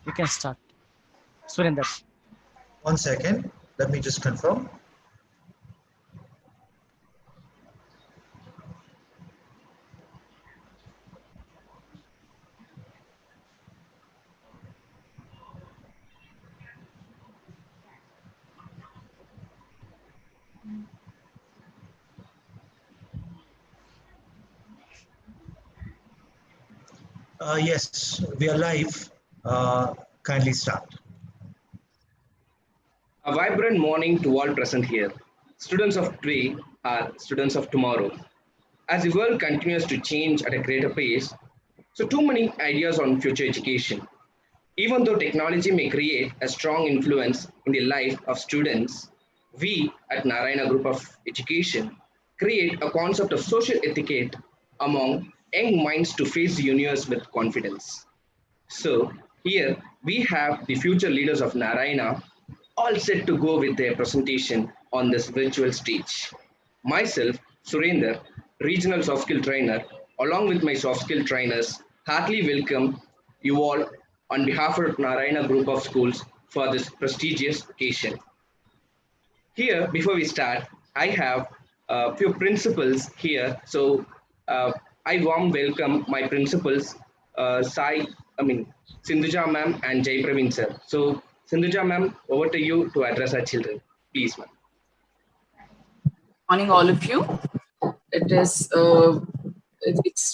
You can start. Surinder. 1 second. Let me just confirm. Yes, we are live. Kindly start. A vibrant morning to all present here. Students of today are students of tomorrow. As the world continues to change at a greater pace, so too many ideas on future education. Even though technology may create a strong influence in the life of students, we at Narayana Group of Education create a concept of social etiquette among young minds to face the universe with confidence. So here we have the future leaders of Narayana all set to go with their presentation on this virtual stage. Myself, Surinder, Regional Soft Skill Trainer, along with my soft skill trainers, heartily welcome you all on behalf of Narayana Group of Schools for this prestigious occasion. Here, before we start, I have a few principals here. So I warm welcome my principals, Sai, Sindhuja ma'am and Jai Praveen sir. So Sindhuja ma'am, over to you to address our children. Please, ma'am. Morning, all of you. It's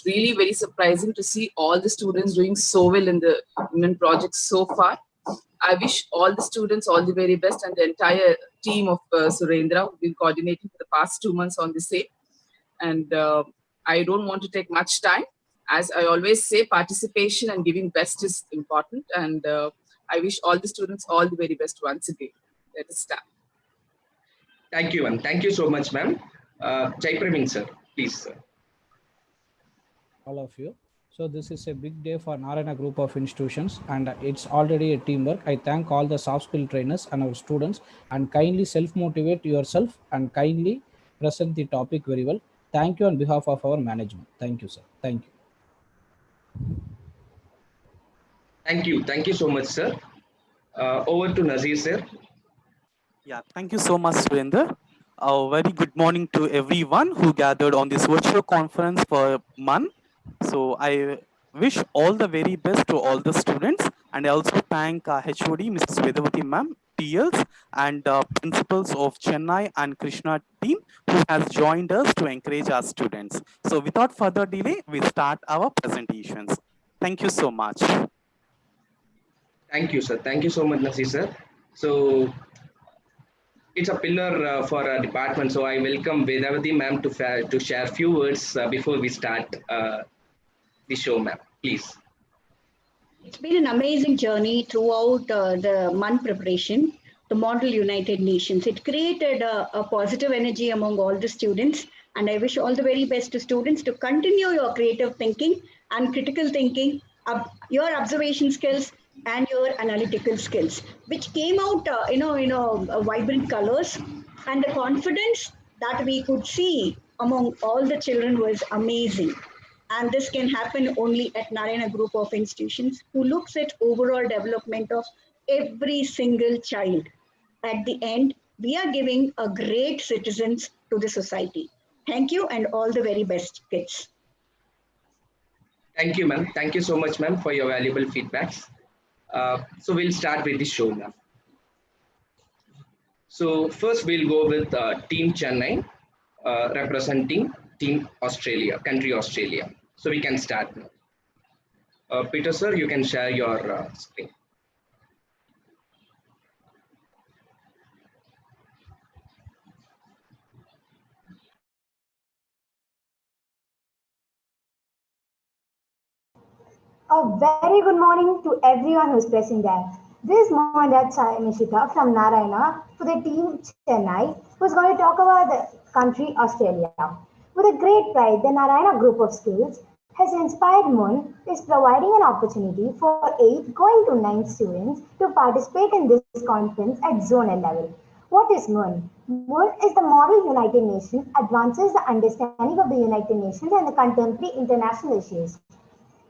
really very surprising to see all the students doing so well in the women projects so far. I wish all the students all the very best and the entire team of Surendra who've been coordinating for the past 2 months on the same. And I don't want to take much time. As I always say, participation and giving best is important. And I wish all the students all the very best once again. Let us start. Thank you, ma'am. Thank you so much, ma'am. Jai Praveen sir, please, sir. All of you. So this is a big day for Narayana Group of Institutions and it's already a teamwork. I thank all the soft skill trainers and our students and kindly self-motivate yourself and kindly present the topic very well. Thank you on behalf of our management. Thank you, sir. Thank you. Thank you. Thank you so much, sir. Over to Nazir, sir. Yeah, thank you so much, Surinder. A very good morning to everyone who gathered on this virtual conference for a month. So I wish all the very best to all the students, and I also thank HOD, Mrs. Vedavati ma'am, TLs, and principals of Chennai and Krishna team who has joined us to encourage our students. So without further delay, we start our presentations. Thank you so much. Thank you, sir. Thank you so much, Nazir, sir. So it's a pillar for our department. So I welcome Vedavati ma'am to share a few words before we start the show, ma'am. Please. It's been an amazing journey throughout the month preparation, the Model United Nations. It created a positive energy among all the students. And I wish all the very best to students to continue your creative thinking and critical thinking, your observation skills and your analytical skills, which came out, vibrant colors, and the confidence that we could see among all the children was amazing. And this can happen only at Narayana Group of Institutions, who looks at overall development of every single child. At the end, we are giving a great citizens to the society. Thank you and all the very best, kids. Thank you, ma'am. Thank you so much, ma'am, for your valuable feedbacks. So we'll start with the show now. So first we'll go with Team Chennai representing Team Australia, country Australia. So we can start now. Peter sir, you can share your screen. A very good morning to everyone who's present there. This is Mohandat Sai Mishika from Narayana for the team Chennai, who's going to talk about the country Australia. With a great pride, the Narayana Group of Schools has inspired Moon is providing an opportunity for 8th going to 9th students to participate in this conference at zonal level. What is Moon? Moon is the Model United Nations, advances the understanding of the United Nations and the contemporary international issues.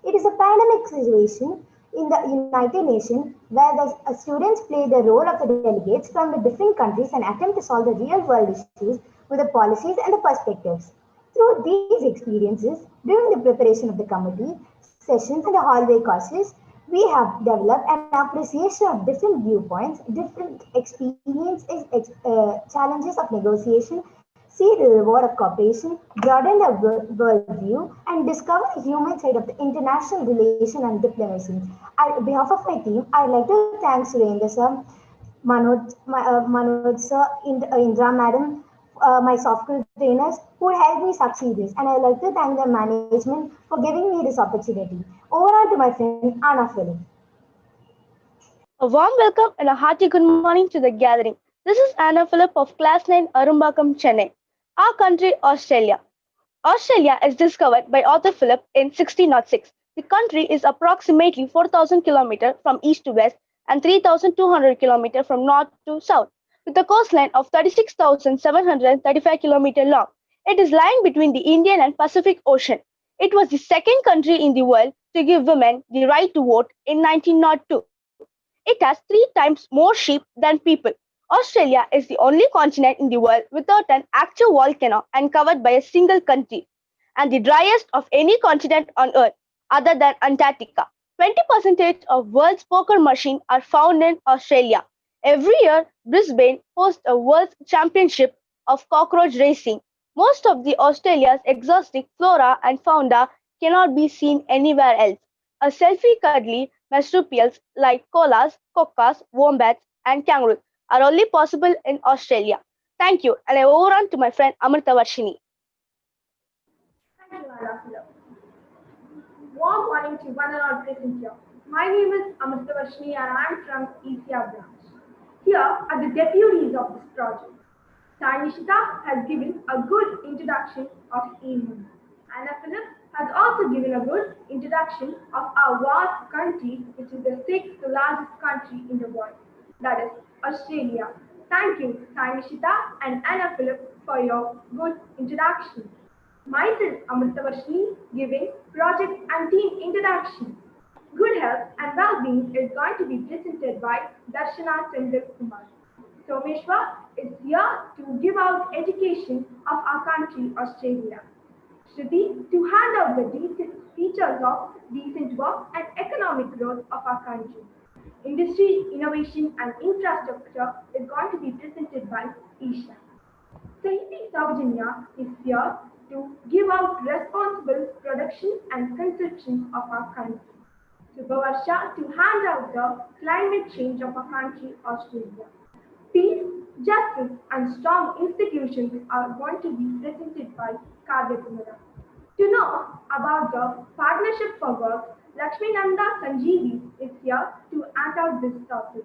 It is a pandemic situation in the United Nations, where the students play the role of the delegates from the different countries and attempt to solve the real world issues with the policies and the perspectives. Through these experiences, during the preparation of the committee sessions and the hallway courses, we have developed an appreciation of different viewpoints, different experiences, challenges of negotiation, see the reward of cooperation, broaden the worldview, and discover the human side of the international relation and diplomacy. On behalf of my team, I'd like to thank Surendra sir, Manoj sir, Indra madam, my soft skill trainers who helped me succeed this. And I'd like to thank the management for giving me this opportunity. Over to my friend Anna Philip. A warm welcome and a hearty good morning to the gathering. This is Anna Philip of Class 9 Arumbakam, Chennai. Our country, Australia. Australia is discovered by Arthur Phillip in 1606. The country is approximately 4,000 km from east to west and 3,200 km from north to south, with a coastline of 36,735 km long. It is lying between the Indian and Pacific Ocean. It was the second country in the world to give women the right to vote in 1902. It has 3 times more sheep than people. Australia is the only continent in the world without an active volcano and covered by a single country, and the driest of any continent on Earth other than Antarctica. 20% of world's poker machines are found in Australia. Every year, Brisbane hosts a World Championship of cockroach racing. Most of the Australia's exotic flora and fauna cannot be seen anywhere else. A selfie-cuddly marsupials like koalas, quokkas, wombats, and kangaroos are only possible in Australia. Thank you, and I overrun to my friend Amrita Varshini. Thank you, Anna Philip. Warm morning to one and all present here. My name is Amrita Varshini and I am from ECR branch. Here are the deputies of this project. Sai Nishita has given a good introduction of evening. Anna Philip has also given a good introduction of our vast country, which is the 6th largest country in the world, that is Australia. Thank you, Sai Nishita and Anna Philip, for your good introduction. Myself, Amrita Varshini, giving project and team introduction. Good health and well-being is going to be presented by Darshana Sendil Kumar. Someshwar is here to give out education of our country, Australia. Shruti to hand out the features of decent work and economic growth of our country. Industry, innovation and infrastructure is going to be presented by Isha. Sahiti Saujanya is here to give out responsible production and consumption of our country. Subhavarsha to hand out the climate change of our country, Australia. Peace, justice and strong institutions are going to be presented by Kavya Kumara. To know about the Partnership for Work, Lakshmi Nanda Sanjeevi is here to act out this topic.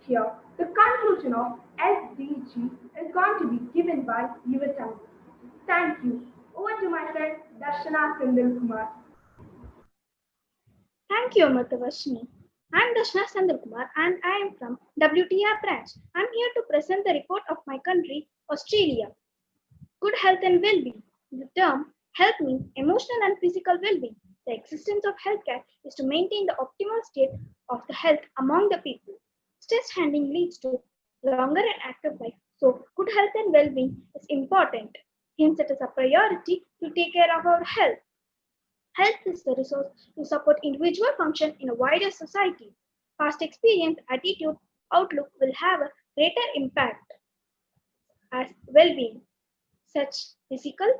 Here, the conclusion of SDG is going to be given by Yuvatani. Thank you. Over to my friend Darshana Sendil Kumar. Thank you, Amrita Varshini. I am Darshana Sendil Kumar and I am from WTR branch. I am here to present the report of my country, Australia. Good health and well-being. The term health means emotional and physical well-being. The existence of healthcare is to maintain the optimal state of the health among the people. Stress handling leads to longer and active life. So good health and well-being is important. Hence, it is a priority to take care of our health. Health is the resource to support individual function in a wider society. Past experience, attitude, outlook will have a greater impact as well-being, such physical,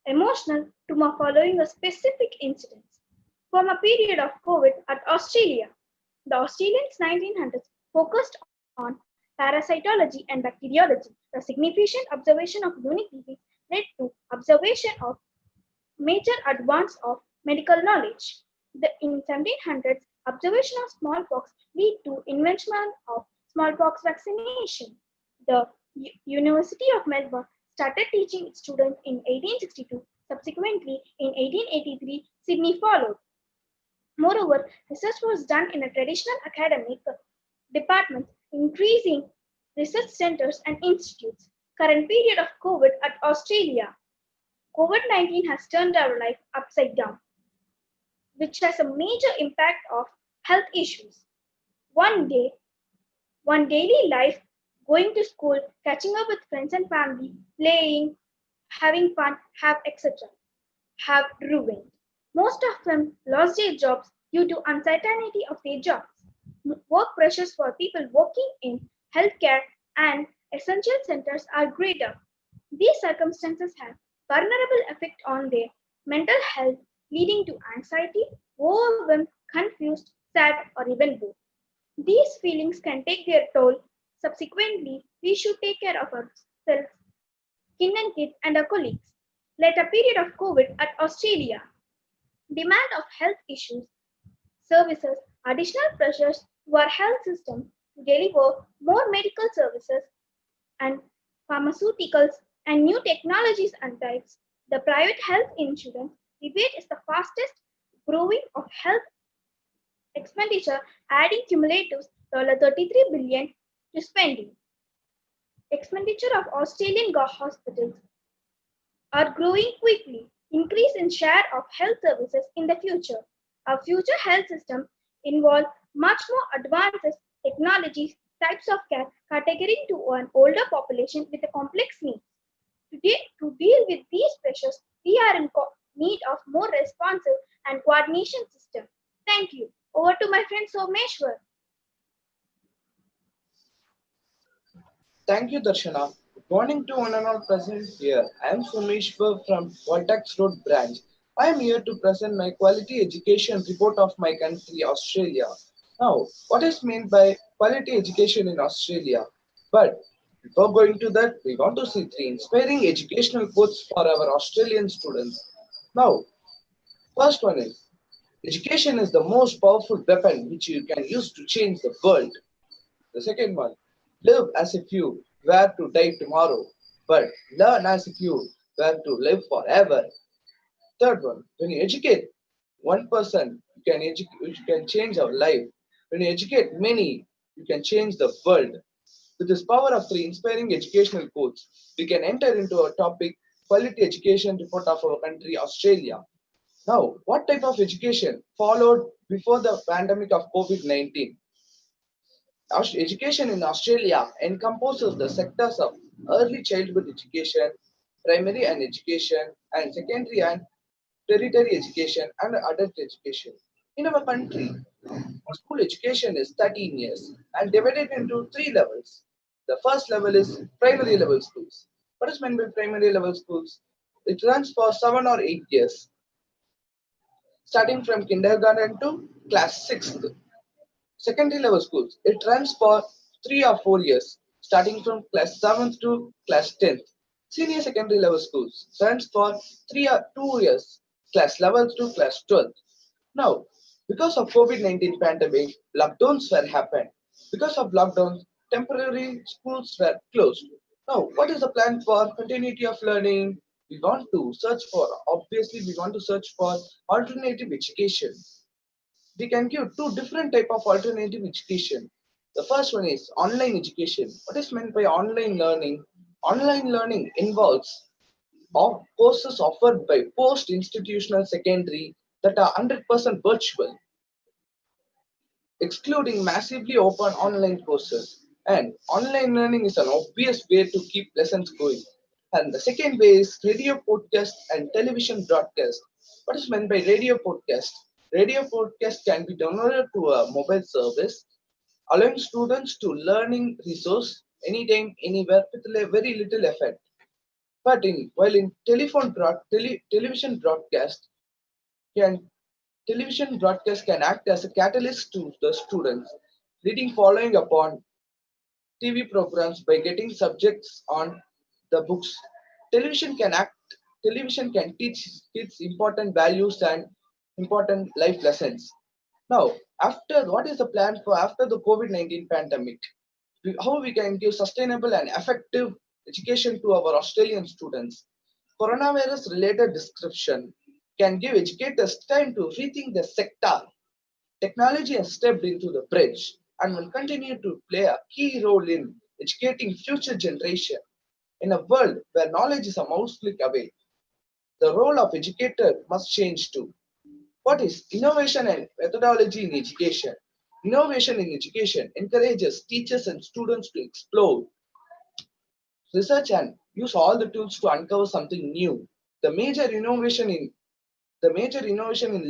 emotional, to following a specific incidents. From a period of COVID at Australia, the Australians 1900s focused on parasitology and bacteriology. The significant observation of unique disease led to observation of major advance of medical knowledge. In 1700s, observation of smallpox led to invention of smallpox vaccination. The University of Melbourne started teaching its students in 1862. Subsequently, in 1883, Sydney followed. Moreover, research was done in a traditional academic department, increasing research centers and institutes. Current period of COVID at Australia. COVID-19 has turned our life upside down, which has a major impact of health issues. One day, one daily life, going to school, catching up with friends and family, playing, having fun, have etc. have ruined. Most of them lost their jobs due to uncertainty of their jobs. Work pressures for people working in healthcare and essential centers are greater. These circumstances have vulnerable effect on their mental health, leading to anxiety, overwhelm, confused, sad, or even both. These feelings can take their toll. Subsequently, we should take care of ourselves, kin and kid, and our colleagues. Later period of COVID at Australia. Demand of health issues, services, additional pressures to our health system to deliver more medical services and pharmaceuticals and new technologies and types. The private health insurance debate is the fastest growing of health expenditure, adding cumulative $33 billion to spending. Expenditure of Australian hospitals are growing quickly. Increase in share of health services in the future. Our future health system involve much more advanced technologies, types of care, catering to an older population with a complex needs. Today, to deal with these pressures, we are in need of more responsive and coordination system. Thank you. Over to my friend Someshwar. Thank you, Darshana. Good morning to one and all present here. I am Someshwar from Voltax Road branch. I am here to present my quality education report of my country, Australia. Now, what is meant by quality education in Australia? But before going to that, we want to see three inspiring educational quotes for our Australian students. Now, first one is, education is the most powerful weapon which you can use to change the world. The second one, live as if you were to die tomorrow, but learn as if you were to live forever. Third one, when you educate one person, you can change our life. When you educate many, you can change the world. With this power of three inspiring educational quotes, we can enter into our topic, quality education report of our country, Australia. Now, what type of education followed before the pandemic of COVID-19? Education in Australia encompasses the sectors of early childhood education, primary and education, and secondary and tertiary education, and adult education. In our country, school education is 13 years and divided into three levels. The first level is primary level schools. What is meant by primary level schools? It runs for 7 or 8 years, starting from kindergarten to class 6th. Secondary level schools, it runs for 3 or 4 years, starting from class 7th to class 10th. Senior secondary level schools runs for 3 or 2 years, class 11th to class 12th. Now, because of COVID-19 pandemic, lockdowns were happened. Because of lockdowns, temporary schools were closed. Now, what is the plan for continuity of learning? We want to search for alternative education. We can give two different type of alternative education. The first one is online education. What is meant by online learning? Online learning involves courses offered by post-institutional secondary that are 100% virtual, excluding massively open online courses. And online learning is an obvious way to keep lessons going. And the second way is radio podcast and television broadcast. What is meant by radio podcast? Radio podcast can be downloaded to a mobile service, allowing students to learning resource anytime, anywhere with very little effort. But while in television broadcast can act as a catalyst to the students, leading following upon TV programs by getting subjects on the books. Television can teach kids important values and important life lessons. Now, what is the plan for after the COVID-19 pandemic? How we can give sustainable and effective education to our Australian students? Coronavirus related description can give educators time to rethink the sector. Technology has stepped into the bridge and will continue to play a key role in educating future generation. In a world where knowledge is a mouse click away, the role of educator must change too. What is innovation and methodology in education? Innovation in education encourages teachers and students to explore, research, and use all the tools to uncover something new. The major innovation in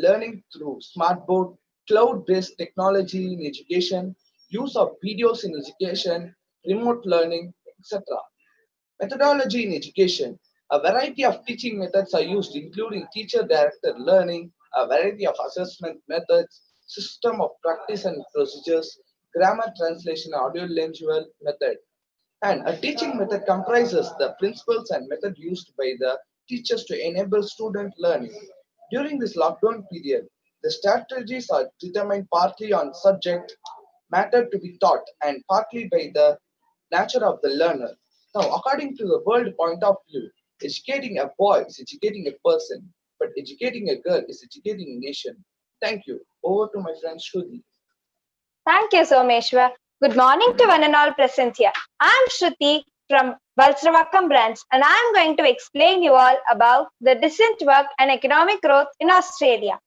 learning through smartboard, cloud-based technology in education, use of videos in education, remote learning, etc. Methodology in education. A variety of teaching methods are used, including teacher-directed learning, a variety of assessment methods, system of practice and procedures, grammar translation, audio-lingual method. And a teaching method comprises the principles and method used by the teachers to enable student learning. During this lockdown period, the strategies are determined partly on subject matter to be taught and partly by the nature of the learner. Now, according to the world point of view, educating a boy is educating a person, but educating a girl is educating a nation. Thank you. Over to my friend Shruti. Thank you, Someshwar. Good morning to one and all present here. I'm Shruti from Valsravakam branch, and I'm going to explain you all about the decent work and economic growth in Australia.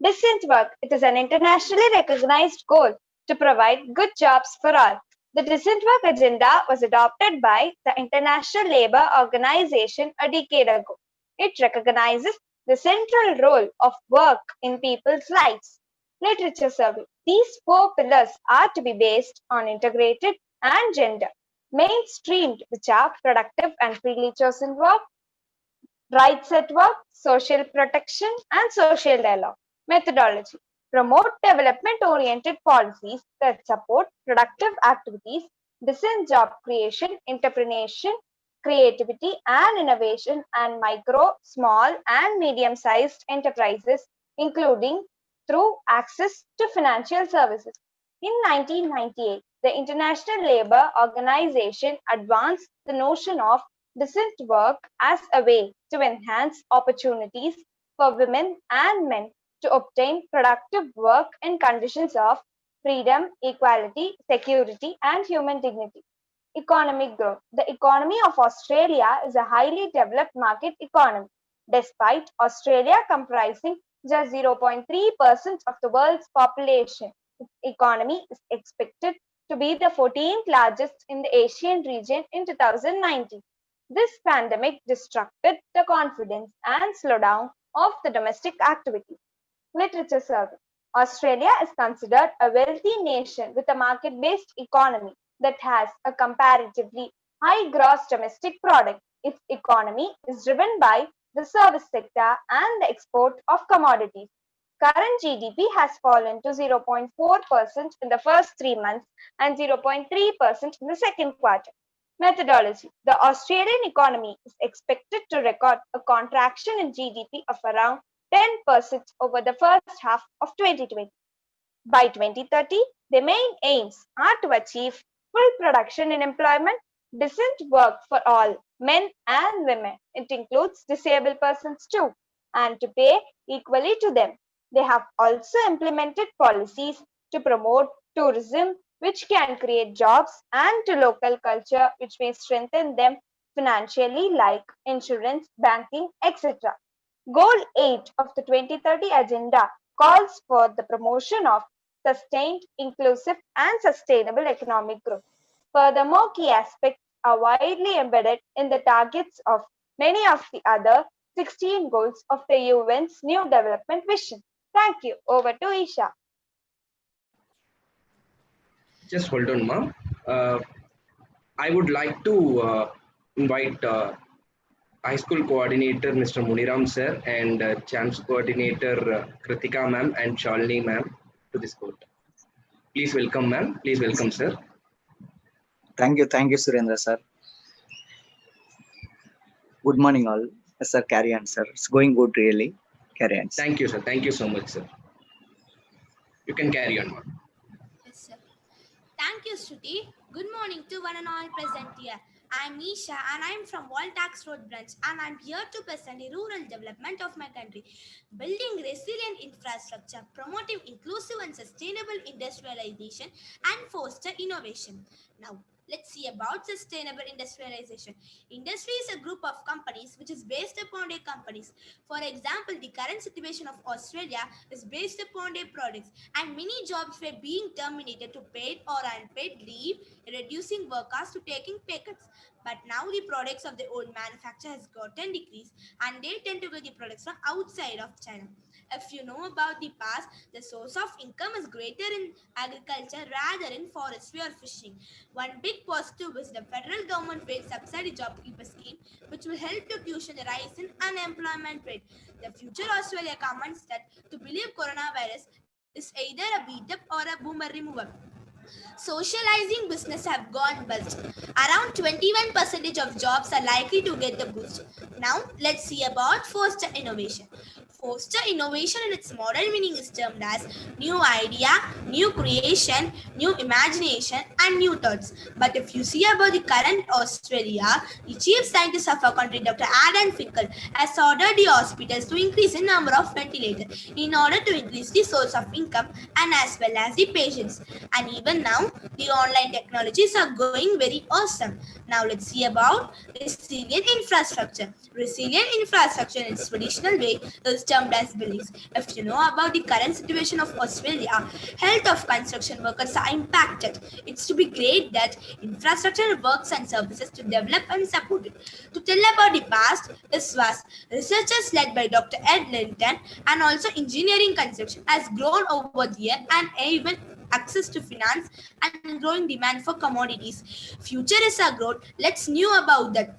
Decent work, it is an internationally recognized goal to provide good jobs for all. The decent work agenda was adopted by the International Labour Organization a decade ago. It recognizes the central role of work in people's lives. Literature survey. These 4 pillars are to be based on integrated and gender mainstreamed, which are productive and freely chosen work, rights at work, social protection, and social dialogue. Methodology. Promote development-oriented policies that support productive activities, decent job creation, entrepreneurship, creativity and innovation, and micro, small, and medium-sized enterprises, including through access to financial services. In 1998, the International Labour Organization advanced the notion of decent work as a way to enhance opportunities for women and men to obtain productive work in conditions of freedom, equality, security, and human dignity. Economic growth. The economy of Australia is a highly developed market economy, despite Australia comprising just 0.3% of the world's population. Its economy is expected to be the 14th largest in the Asian region in 2019. This pandemic disrupted the confidence and slowdown of the domestic activity. Literature survey. Australia is considered a wealthy nation with a market-based economy that has a comparatively high gross domestic product. Its economy is driven by the service sector and the export of commodities. Current GDP has fallen to 0.4% in the first 3 months and 0.3% in the second quarter. Methodology. The Australian economy is expected to record a contraction in GDP of around 10% over the first half of 2020. By 2030, the main aims are to achieve full production in employment, decent work for all, men and women. It includes disabled persons too, and to pay equally to them. They have also implemented policies to promote tourism, which can create jobs, and to local culture, which may strengthen them financially, like insurance, banking, etc. Goal 8 of the 2030 Agenda calls for the promotion of sustained, inclusive, and sustainable economic growth. Furthermore, key aspects are widely embedded in the targets of many of the other 16 goals of the UN's New Development Vision. Thank you. Over to Isha. Just hold on, ma'am. I would like to invite High School Coordinator Mr. Muniram sir and Chance Coordinator Kritika ma'am and Shalini ma'am to this court. Please welcome ma'am. Please welcome sir. Thank you, Surendra sir. Good morning all. Sir, carry on sir. It's going good really. Carry on. Thank you sir. Thank you so much sir. You can carry on ma'am. Yes sir. Thank you Shruti. Good morning to one and all present here. I'm Isha and I'm from Waltax Road branch and I'm here to present the rural development of my country. Building resilient infrastructure, promoting inclusive and sustainable industrialization and foster innovation. Now, let's see about sustainable industrialization. Industry is a group of companies which is based upon their companies. For example, the current situation of Australia is based upon their products, and many jobs were being terminated to paid or unpaid leave, reducing workers to taking pay cuts. But now the products of the old manufacturer has gotten decreased, and they tend to get the products from outside of China. If you know about the past, the source of income is greater in agriculture rather in forestry or fishing. One big positive is the federal government paid subsidy job keeper scheme, which will help to cushion the rise in unemployment rate. The future Australia comments that to believe coronavirus is either a beat up or a boomer removal. Socializing business have gone bust. Around 21% of jobs are likely to get a boost. Now, let's see about foster innovation. Foster innovation in its modern meaning is termed as new idea, new creation, new imagination, and new thoughts. But if you see about the current Australia, the chief scientist of our country, Dr. Adam Finkel, has ordered the hospitals to increase the number of ventilators in order to increase the source of income and as well as the patients. And even now, the online technologies are going very awesome. Now let's see about resilient infrastructure. Resilient infrastructure in its traditional way is termed as buildings. If you know about the current situation of Australia, health of construction workers are impacted. It's to be great that infrastructure works and services to develop and support it. To tell about the past, this was researchers led by Dr. Ed Linton and also engineering construction has grown over the year and even access to finance and growing demand for commodities. Future is our growth. Let's know about that.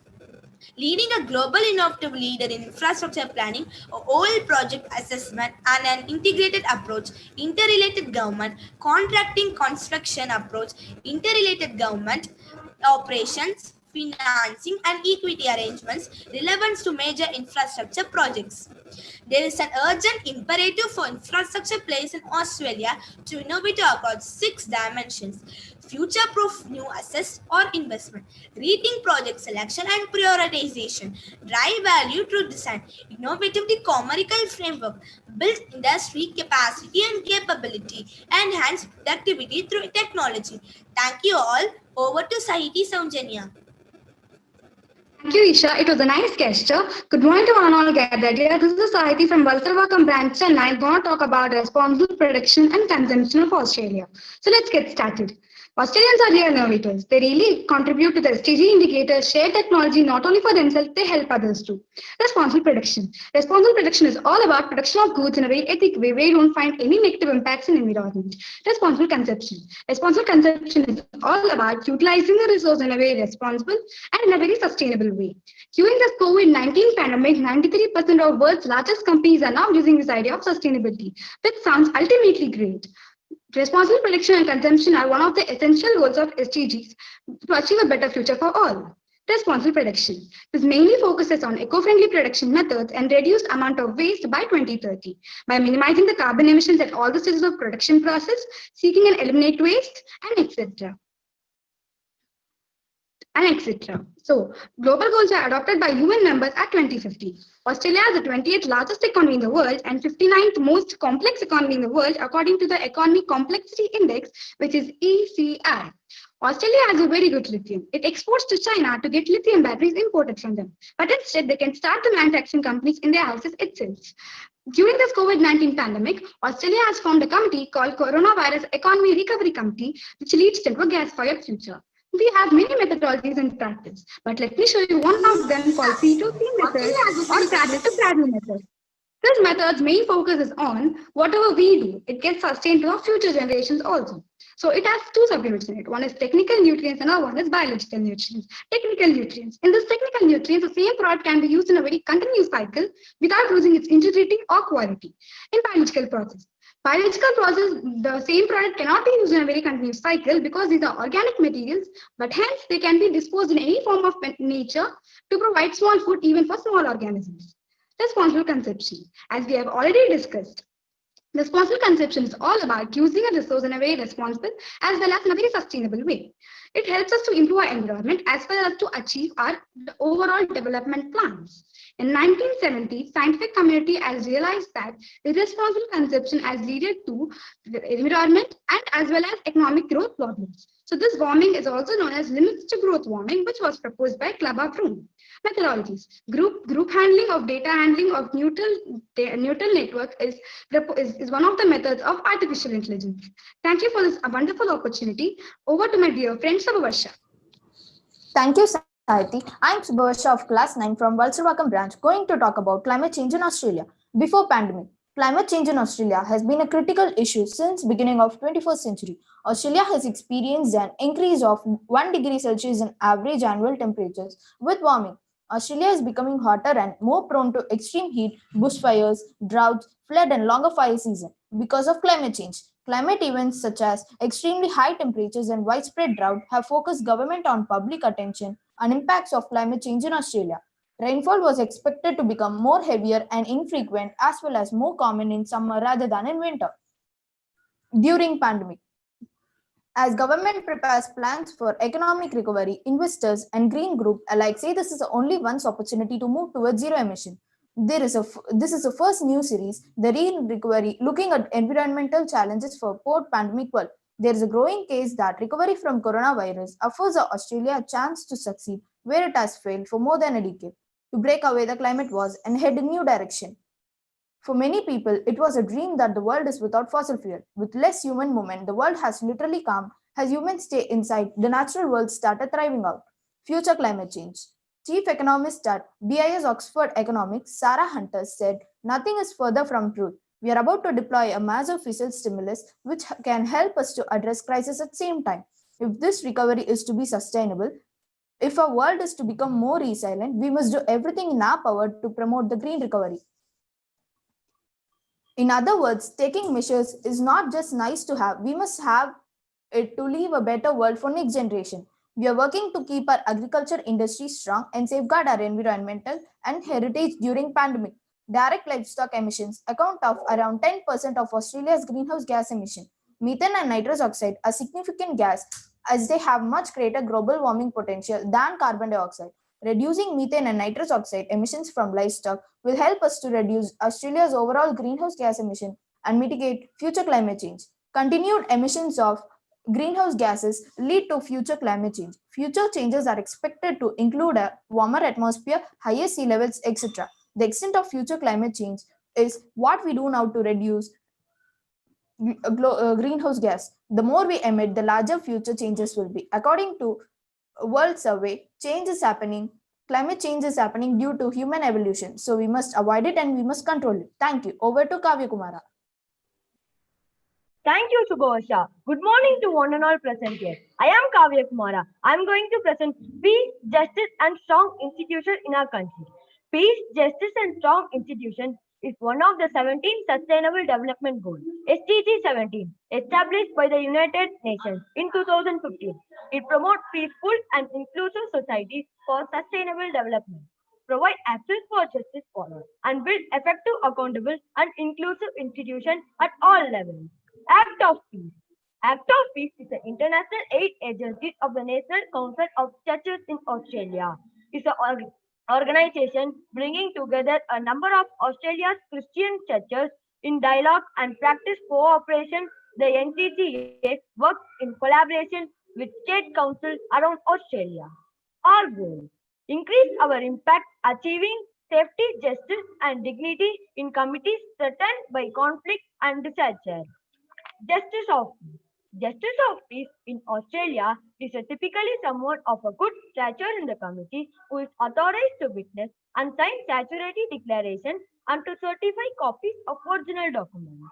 Leading a global innovative leader in infrastructure planning, all project assessment and an integrated approach, interrelated government, contracting construction approach, interrelated government, operations, financing and equity arrangements relevant to major infrastructure projects. There is an urgent imperative for infrastructure players in Australia to innovate across 6 dimensions: future-proof new assets or investment, rating project selection and prioritization, drive value through design, innovative commercial framework, build industry capacity and capability, enhance productivity through technology. Thank you all. Over to Sahiti Saunjanya. Thank you, Isha. It was a nice gesture. Good morning to one and all gathered here. This is Sahiti from Valsarvakam branch, and I'm going to talk about responsible production and consumption of Australia. So let's get started. Australians are real innovators. They really contribute to the SDG indicators, share technology not only for themselves, they help others too. Responsible production. Responsible production is all about production of goods in a very ethical way where you don't find any negative impacts in the environment. Responsible consumption. Responsible consumption is all about utilizing the resource in a very responsible and in a very sustainable way. During the COVID-19 pandemic, 93% of the world's largest companies are now using this idea of sustainability, which sounds ultimately great. Responsible production and consumption are one of the essential goals of SDGs to achieve a better future for all. Responsible production. This mainly focuses on eco-friendly production methods and reduced amount of waste by 2030 by minimizing the carbon emissions at all the stages of production process, seeking and eliminate waste, and etc. So, global goals are adopted by UN members at 2050. Australia is the 20th largest economy in the world and 59th most complex economy in the world according to the Economic Complexity Index, which is ECI. Australia has a very good lithium. It exports to China to get lithium batteries imported from them. But instead, they can start the manufacturing companies in their houses itself. During this COVID-19 pandemic, Australia has formed a committee called Coronavirus Economy Recovery Committee, which leads into a gas-fired future. We have many methodologies in practice, but let me show you one of them called P2P method or cradle-to-cradle method. This method's main focus is on whatever we do, it gets sustained to our future generations also. So it has 2 subunits in it. One is technical nutrients and one is biological nutrients. Technical nutrients. In this technical nutrients, the same product can be used in a very continuous cycle without losing its integrity or quality. In biological process, the same product cannot be used in a very continuous cycle because these are organic materials, but hence they can be disposed in any form of nature to provide small food even for small organisms. Responsible consumption. As we have already discussed, responsible consumption is all about using a resource in a very responsible as well as in a very sustainable way. It helps us to improve our environment as well as to achieve our overall development plans. In 1970, scientific community has realized that irresponsible consumption has led to the environment and as well as economic growth problems. So this warming is also known as limits to growth warming, which was proposed by Club of Rome. Methodologies. Group handling of data handling of neutral network is one of the methods of artificial intelligence. Thank you for this wonderful opportunity. Over to my dear friend Subhavarsha. Thank you, Saiti. I'm Subhavarsha of Class 9 from Valsarvakam branch, going to talk about climate change in Australia. Before pandemic, climate change in Australia has been a critical issue since beginning of 21st century. Australia has experienced an increase of 1 degree Celsius in average annual temperatures. With warming, Australia is becoming hotter and more prone to extreme heat, bushfires, droughts, flood and longer fire season because of climate change. Climate events such as extremely high temperatures and widespread drought have focused government on public attention on impacts of climate change in Australia. Rainfall was expected to become more heavier and infrequent as well as more common in summer rather than in winter. During pandemic, as government prepares plans for economic recovery, investors and green group alike say this is only one's opportunity to move towards zero emission. This is the first new series, The Real Recovery, looking at environmental challenges for post-pandemic world. There is a growing case that recovery from coronavirus offers Australia a chance to succeed where it has failed for more than a decade, to break away the climate wars and head in new direction. For many people, it was a dream that the world is without fossil fuel. With less human movement, the world has literally calmed. As humans stay inside, the natural world started thriving out. Future climate change. Chief economist at BIS Oxford Economics, Sarah Hunter, said, "Nothing is further from truth. We are about to deploy a massive fiscal stimulus which can help us to address crisis at the same time. If this recovery is to be sustainable, if our world is to become more resilient, we must do everything in our power to promote the green recovery." In other words, taking measures is not just nice to have, we must have it to leave a better world for next generation. We are working to keep our agriculture industry strong and safeguard our environmental and heritage during pandemic. Direct livestock emissions account of around 10% of Australia's greenhouse gas emission. Methane and nitrous oxide are significant gas as they have much greater global warming potential than carbon dioxide. Reducing methane and nitrous oxide emissions from livestock will help us to reduce Australia's overall greenhouse gas emission and mitigate future climate change. Continued emissions of greenhouse gases lead to future climate change. Future changes are expected to include a warmer atmosphere, higher sea levels, etc. The extent of future climate change is what we do now to reduce greenhouse gas. The more we emit, the larger future changes will be. According to World Survey, climate change is happening due to human evolution. So we must avoid it and we must control it. Thank you. Over to Kavya Kumara. Thank you, Subhavarsha. Good morning to one and all present here. I am Kavya Kumara. I am going to present peace, justice and strong institutions in our country. Peace, justice and strong institutions is one of the 17 Sustainable Development Goals, SDG 17, established by the United Nations in 2015. It promotes peaceful and inclusive societies for sustainable development, provide access for justice for all, and build effective, accountable, and inclusive institutions at all levels. Act of Peace. Act of Peace is the international aid agency of the National Council of Churches in Australia. It's an organization bringing together a number of Australia's Christian churches in dialogue and practice cooperation. The NCGA works in collaboration with state councils around Australia. Our goal: increase our impact, achieving safety, justice, and dignity in communities threatened by conflict and disaster. Justice of Peace. Justice of Peace in Australia is typically someone of a good stature in the community who is authorized to witness and sign statutory declarations and to certify copies of original documents.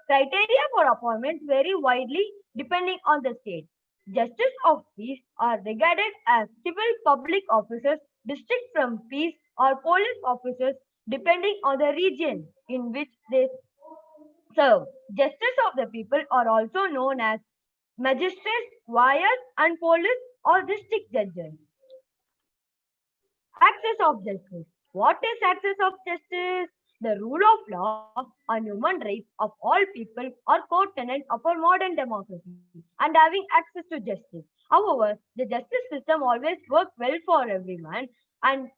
Criteria for appointment vary widely depending on the state. Justice of Peace are regarded as civil public officers, district from peace, or police officers depending on the region in which they serve. Justice of the people are also known as magistrates, lawyers, and police or district judges. Access of justice. What is access of justice? The rule of law and human rights of all people are core tenets of our modern democracy and having access to justice. However, the justice system always works well for everyone and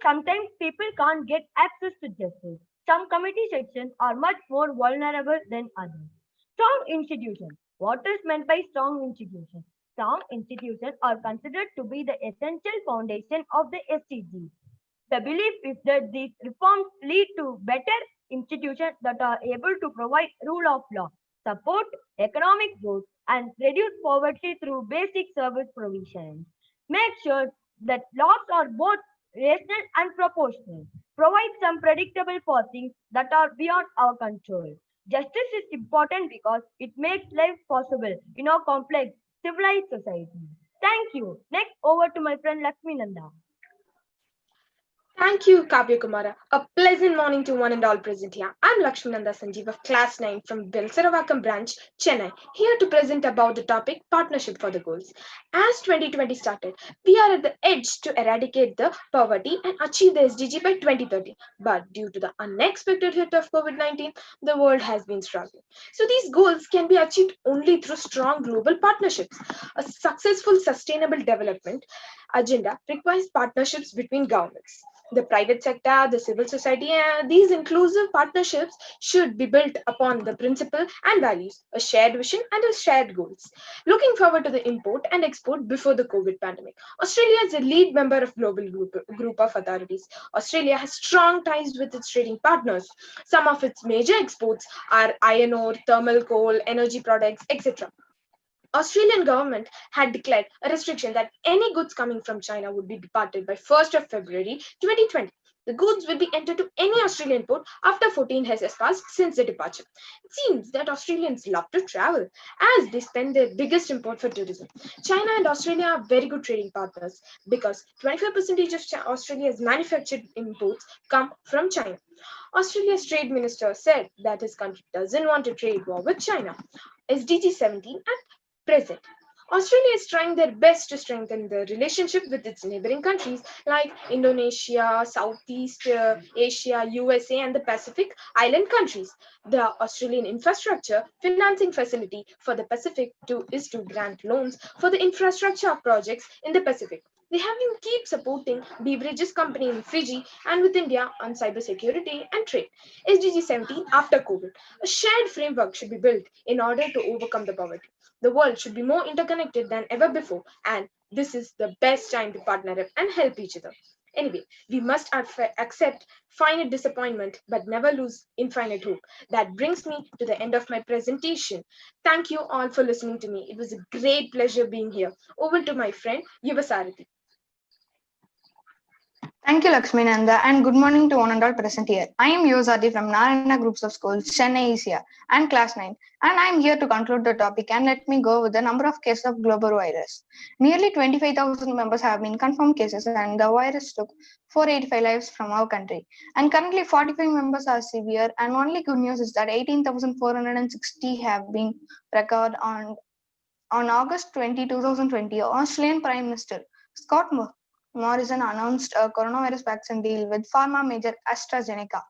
Sometimes people can't get access to justice. Some committee sections are much more vulnerable than others. Strong institutions. What is meant by strong institutions? Strong institutions are considered to be the essential foundation of the SDGs. The belief is that these reforms lead to better institutions that are able to provide rule of law, support economic growth, and reduce poverty through basic service provisions. Make sure that laws are both rational and proportional. Provide some predictable for things that are beyond our control. Justice is important because it makes life possible in our complex, civilized society. Thank you. Next, over to my friend Lakshmi Nanda. Thank you, Kavya Kumara. A pleasant morning to one and all present here. I'm Lakshminanda Sanjeev of Class 9 from Belsaravakam branch, Chennai, here to present about the topic Partnership for the Goals. As 2020 started, we are at the edge to eradicate the poverty and achieve the SDG by 2030. But due to the unexpected hit of COVID-19, the world has been struggling. So these goals can be achieved only through strong global partnerships. A successful sustainable development agenda requires partnerships between governments, the private sector, the civil society, and these inclusive partnerships should be built upon the principle and values, a shared vision and a shared goals. Looking forward to the import and export before the COVID pandemic. Australia is a lead member of global group of authorities. Australia has strong ties with its trading partners. Some of its major exports are iron ore, thermal coal, energy products, etc. Australian government had declared a restriction that any goods coming from China would be departed by 1st of February 2020. The goods will be entered to any Australian port after 14 has passed since the departure. It seems that Australians love to travel as they spend their biggest import for tourism. China and Australia are very good trading partners because 25% of Australia's manufactured imports come from China. Australia's trade minister said that his country doesn't want a trade war with China. SDG 17 and present. Australia is trying their best to strengthen the relationship with its neighboring countries like Indonesia, Southeast Asia, USA, and the Pacific Island countries. The Australian Infrastructure Financing Facility for the Pacific is to grant loans for the infrastructure projects in the Pacific. They have been keep supporting beverages company in Fiji and with India on cybersecurity and trade. SDG 17 after COVID. A shared framework should be built in order to overcome the poverty. The world should be more interconnected than ever before, and this is the best time to partner up and help each other. Anyway, we must accept finite disappointment but never lose infinite hope. That brings me to the end of my presentation. Thank you all for listening to me. It was a great pleasure being here. Over to my friend Yuvasarathi. Thank you, Lakshmi Nanda, and good morning to one and all present here. I am Yuvasarathi from Narayana Groups of Schools, Chennai East, and Class 9, and I am here to conclude the topic. And let me go with the number of cases of global virus. Nearly 25,000 members have been confirmed cases, and the virus took 485 lives from our country. And currently, 45 members are severe. And only good news is that 18,460 have been recovered. On August 20, 2020, Australian Prime Minister Scott Morrison announced a coronavirus vaccine deal with pharma major AstraZeneca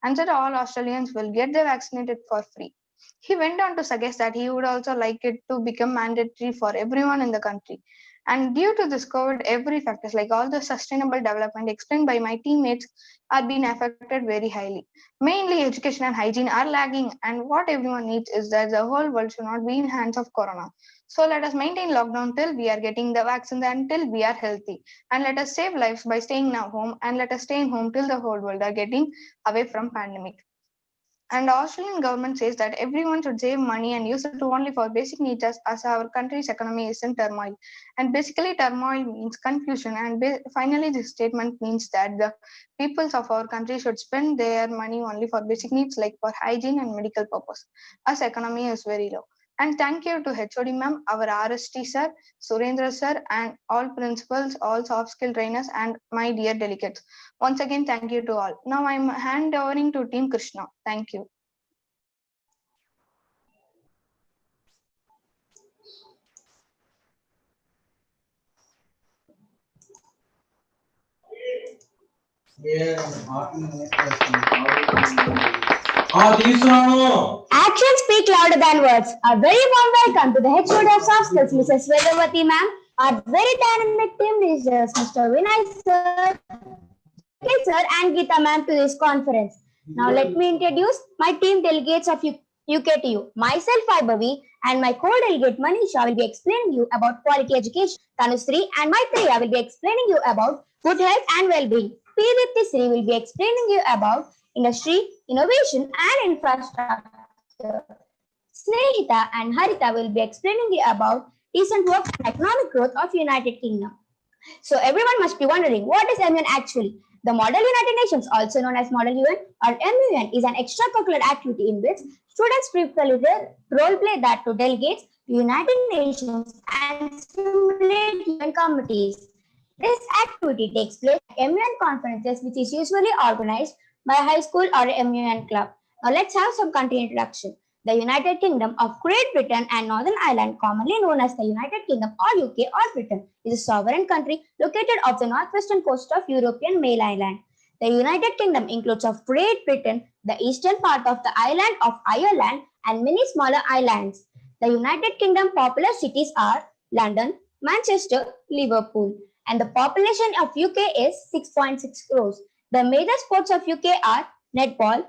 and said all Australians will get their vaccinated for free. He went on to suggest that he would also like it to become mandatory for everyone in the country. And due to this COVID, every factors like all the sustainable development explained by my teammates are being affected very highly. Mainly education and hygiene are lagging, and what everyone needs is that the whole world should not be in hands of corona. So let us maintain lockdown till we are getting the vaccines and till we are healthy. And let us save lives by staying now home, and let us stay home till the whole world are getting away from pandemic. And the Australian government says that everyone should save money and use it only for basic needs as our country's economy is in turmoil. And basically turmoil means confusion. And finally, this statement means that the peoples of our country should spend their money only for basic needs like for hygiene and medical purpose, as economy is very low. And thank you to HOD ma'am, our RST sir, Surendra sir, and all principals, all soft skill trainers, and my dear delegates. Once again, thank you to all. Now I'm handovering to Team Krishna. Thank you. Actions speak louder than words. A very warm welcome to the HOD of Soft Skills, Mrs. Vedavati ma'am, our very dynamic team leaders, Mr. Vinay sir, sir and Geeta ma'am to this conference. Now let me introduce my team delegates of UK to you. Myself, Vaibhavi, and my co-delegate Manisha will be explaining you about quality education. Tanusri and Maitreya will be explaining you about good health and well-being. P. Diptisri will be explaining you about industry, innovation and infrastructure. Snehita and Harita will be explaining you about recent work and economic growth of United Kingdom. So everyone must be wondering, what is MUN actually? The Model United Nations, also known as Model UN or MUN, is an extracurricular activity in which students prepare role play that to delegates to United Nations and simulate UN committees. This activity takes place at MUN conferences, which is usually organized by a high school or a MUN club. Now let's have some country introduction. The United Kingdom of Great Britain and Northern Ireland, commonly known as the United Kingdom or UK or Britain, is a sovereign country located off the northwestern coast of European mainland. The United Kingdom includes of Great Britain, the eastern part of the island of Ireland, and many smaller islands. The United Kingdom popular cities are London, Manchester, Liverpool, and the population of UK is 6.6 crores. The major sports of UK are netball,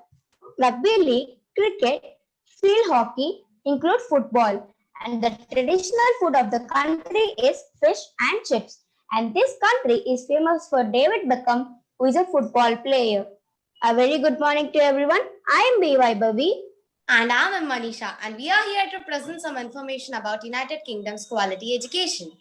rugby league, cricket, field hockey, include football, and the traditional food of the country is fish and chips. And this country is famous for David Beckham, who is a football player. A very good morning to everyone. I am B. Vaibhavi. And I am Manisha, and we are here to present some information about United Kingdom's quality education.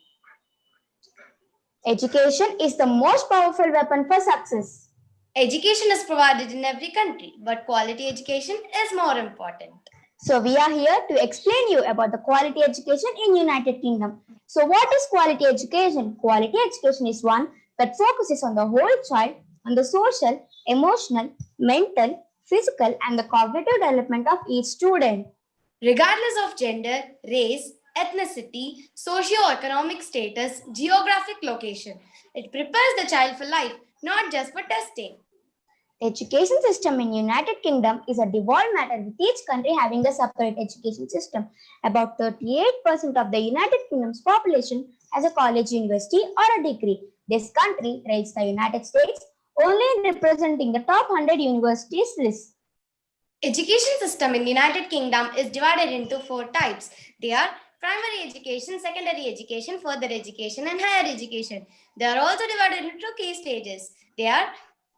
Education is the most powerful weapon for success. Education is provided in every country, but quality education is more important. So we are here to explain you about the quality education in United Kingdom. So what is quality education? Quality education is one that focuses on the whole child, on the social, emotional, mental, physical and the cognitive development of each student. Regardless of gender, race, ethnicity, socio-economic status, geographic location, it prepares the child for life, not just for testing. The education system in United Kingdom is a devolved matter with each country having a separate education system. About 38% of the United Kingdom's population has a college, university or a degree. This country rates the United States only representing the top 100 universities list. Education system in United Kingdom is divided into 4 types. They are primary education, secondary education, further education and higher education. They are also divided into key stages. They are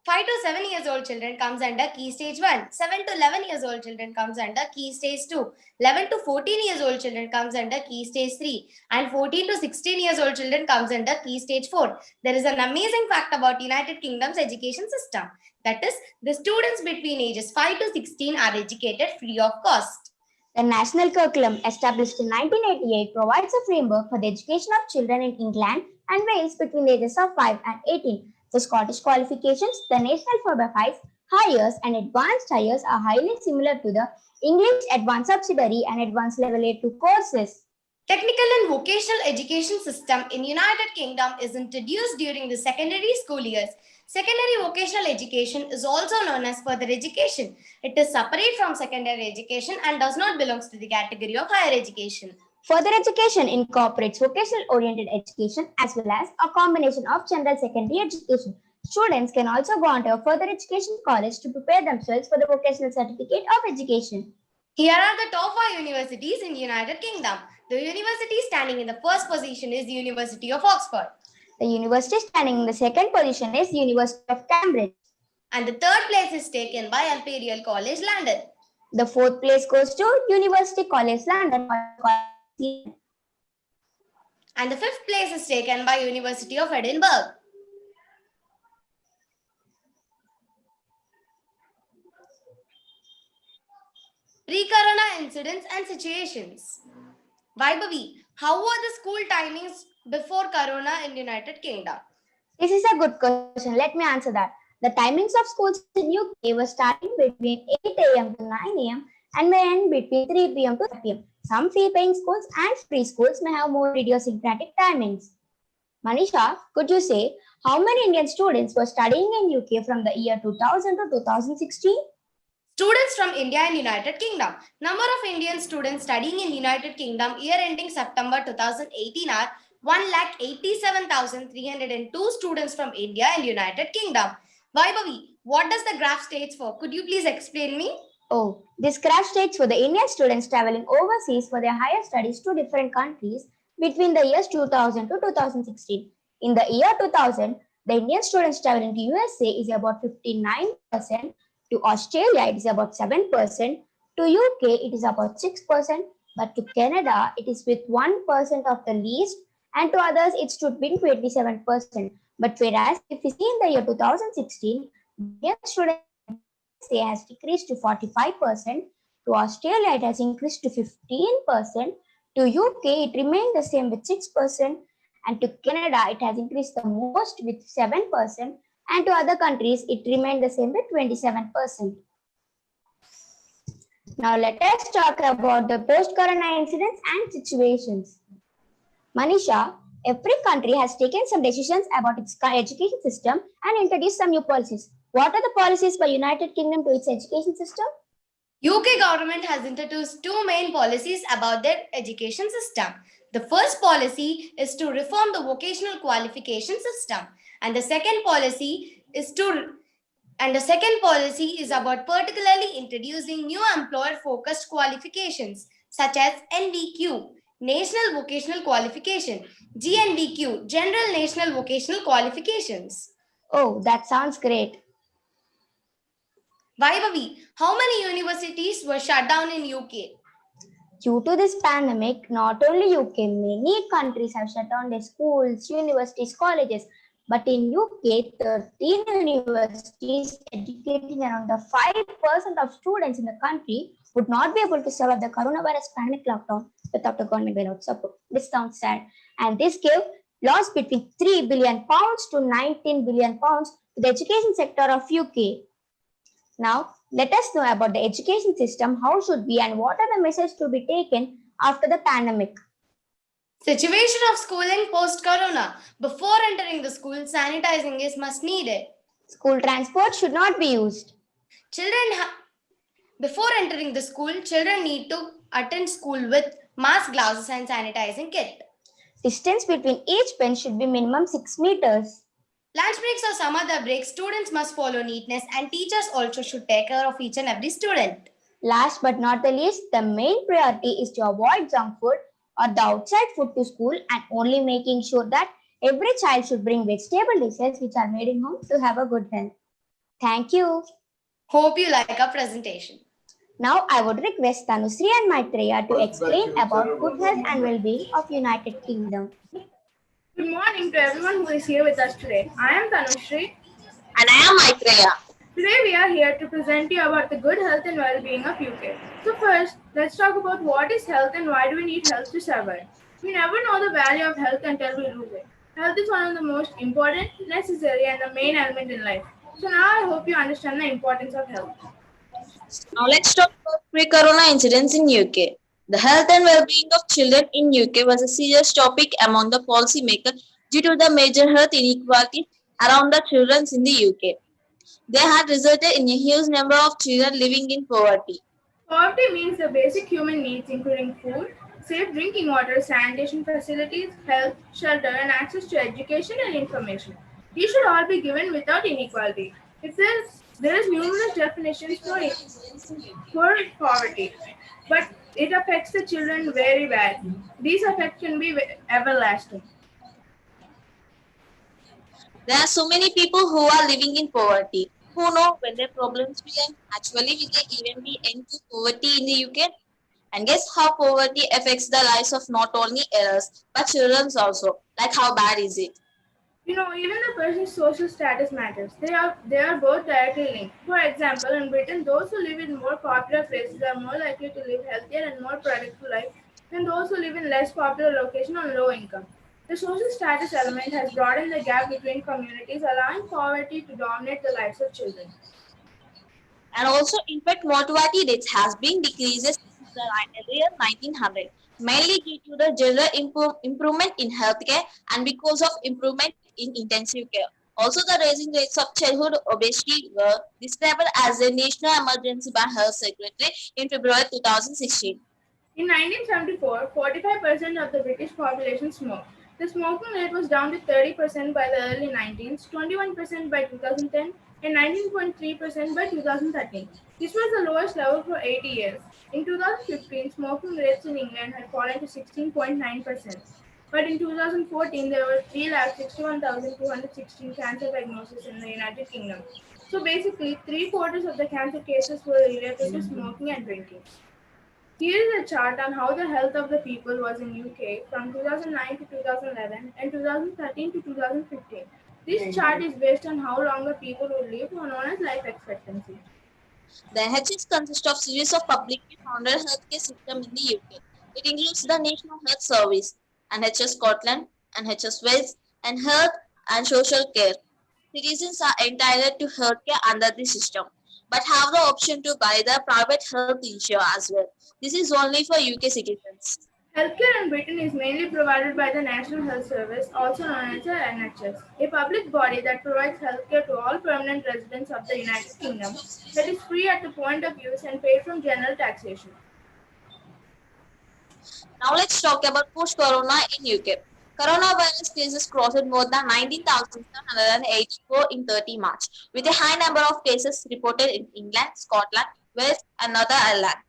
5 to 7 years old children comes under key stage 1. 7 to 11 years old children comes under key stage 2. 11 to 14 years old children comes under key stage 3. And 14 to 16 years old children comes under key stage 4. There is an amazing fact about United Kingdom's education system. That is, the students between ages 5 to 16 are educated free of cost. The national curriculum established in 1988 provides a framework for the education of children in England and Wales between the ages of 5 and 18. The Scottish qualifications, the national for Highs, Highers and Advanced Highers are highly similar to the English Advanced Subsidiary and Advanced Level A2 courses. Technical and vocational education system in United Kingdom is introduced during the secondary school years. Secondary vocational education is also known as further education. It is separate from secondary education and does not belong to the category of higher education. Further education incorporates vocational-oriented education as well as a combination of general secondary education. Students can also go on to a further education college to prepare themselves for the vocational certificate of education. Here are the top 5 universities in the United Kingdom. The university standing in the first position is the University of Oxford. The university standing in the second position is the University of Cambridge. And the third place is taken by Imperial College London. The fourth place goes to University College London. And the fifth place is taken by University of Edinburgh. Pre-corona incidents and situations. Vaibhavi, how were the school timings before corona in United Kingdom? This is a good question. Let me answer that. The timings of schools in UK were starting between 8 a.m. to 9 a.m. and may end between 3 p.m. to 5 p.m. Some fee-paying schools and free schools may have more idiosyncratic timings. Manisha, could you say how many Indian students were studying in UK from the year 2000 to 2016? Students from India and United Kingdom. Number of Indian students studying in United Kingdom year ending September 2018 are 1,87,302 students from India and United Kingdom. Vaibhavi, what does the graph states for? Could you please explain me? Oh, this graph states for the Indian students traveling overseas for their higher studies to different countries between the years 2000 to 2016. In the year 2000, the Indian students traveling to USA is about 59%, to Australia it is about 7%, to UK it is about 6%, but to Canada it is with 1% of the least, and to others it stood between 27%. But whereas if we see in the year 2016, Indian students has decreased to 45%, to Australia it has increased to 15%, to UK it remained the same with 6%, and to Canada it has increased the most with 7%, and to other countries it remained the same with 27%. Now let us talk about the post-corona incidents and situations. Manisha, every country has taken some decisions about its education system and introduced some new policies. What are the policies by United Kingdom to its education system? UK government has introduced two main policies about their education system. The first policy is to reform the vocational qualification system, and the second policy is about particularly introducing new employer-focused qualifications such as NVQ, National Vocational Qualification, GNVQ, General National Vocational Qualifications. Oh, that sounds great. Vaibhavi, how many universities were shut down in UK? Due to this pandemic, not only UK, many countries have shut down their schools, universities, colleges. But in UK, 13 universities educating around the 5% of students in the country would not be able to survive the coronavirus pandemic lockdown without the government bailout support. This sounds sad. And this gave loss between £3 billion to £19 billion to the education sector of UK. Now, let us know about the education system, how should be and what are the measures to be taken after the pandemic. Situation of schooling post-corona. Before entering the school, sanitizing is must needed. School transport should not be used. Before entering the school, children need to attend school with mask, gloves and sanitizing kit. Distance between each bench should be minimum 6 meters. Lunch breaks or some other breaks, students must follow neatness and teachers also should take care of each and every student. Last but not the least, the main priority is to avoid junk food or the outside food to school and only making sure that every child should bring vegetable dishes which are made in home to have a good health. Thank you. Hope you like our presentation. Now I would request Tanushree and Maitreya to explain about good health and well-being of United Kingdom. Good morning to everyone who is here with us today. I am Tanushree. And I am Maitreya. Today we are here to present you about the good health and well-being of UK. So first, let's talk about what is health and why do we need health to survive. We never know the value of health until we lose it. Health is one of the most important, necessary and the main element in life. So now I hope you understand the importance of health. Now let's talk about pre-corona incidents in UK. The health and well-being of children in UK was a serious topic among the policymakers due to the major health inequality around the children in the UK. They had resulted in a huge number of children living in poverty. Poverty means the basic human needs including food, safe drinking water, sanitation facilities, health, shelter and access to education and information. These should all be given without inequality. There is numerous definitions for poverty, but it affects the children very badly. These effects can be everlasting. There are so many people who are living in poverty. Who know when their problems will end? Actually, will there even be end to poverty in the UK? And guess how poverty affects the lives of not only adults but children also. Like how bad is it? You know, even the person's social status matters. They are both directly linked. For example, in Britain, those who live in more popular places are more likely to live healthier and more productive life than those who live in less popular locations on low income. The social status element has broadened the gap between communities, allowing poverty to dominate the lives of children. And also, infant mortality rates has been decreased since the earlier 1900, mainly due to the general improvement in healthcare and because of improvement in intensive care. Also, the rising rates of childhood obesity were described as a national emergency by Health Secretary in February 2016. In 1974, 45% of the British population smoked. The smoking rate was down to 30% by the early 19s, 21% by 2010, and 19.3% by 2013. This was the lowest level for 80 years. In 2015, smoking rates in England had fallen to 16.9%. But in 2014, there were 361,216 cancer diagnoses in the United Kingdom. So basically, 3/4 of the cancer cases were related to smoking and drinking. Here is a chart on how the health of the people was in UK from 2009 to 2011 and 2013 to 2015. This chart is based on how long the people would live, known as life expectancy. The NHS consists of series of publicly funded healthcare system in the UK. It includes the National Health Service, NHS Scotland, NHS Wales, and Health and Social Care. Citizens are entitled to healthcare under the system, but have the option to buy the private health insurance as well. This is only for UK citizens. Healthcare in Britain is mainly provided by the National Health Service, also known as the NHS, a public body that provides healthcare to all permanent residents of the United Kingdom that is free at the point of use and paid from general taxation. Now let's talk about post-corona in UK. Coronavirus cases crossed more than 19,784 in 30 March, with a high number of cases reported in England, Scotland, Wales, and Northern Ireland.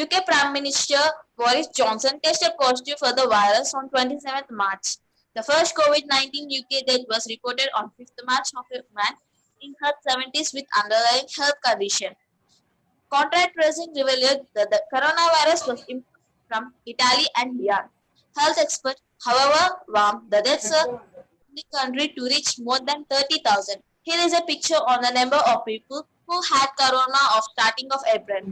UK Prime Minister Boris Johnson tested positive for the virus on 27th March. The first COVID-19 UK death was reported on 5th March of a man in her 70s with underlying health condition. Contact tracing revealed that the coronavirus was imported from Italy and beyond. Health experts, however, warned the deaths in the country to reach more than 30,000. Here is a picture on the number of people who had corona of starting of April.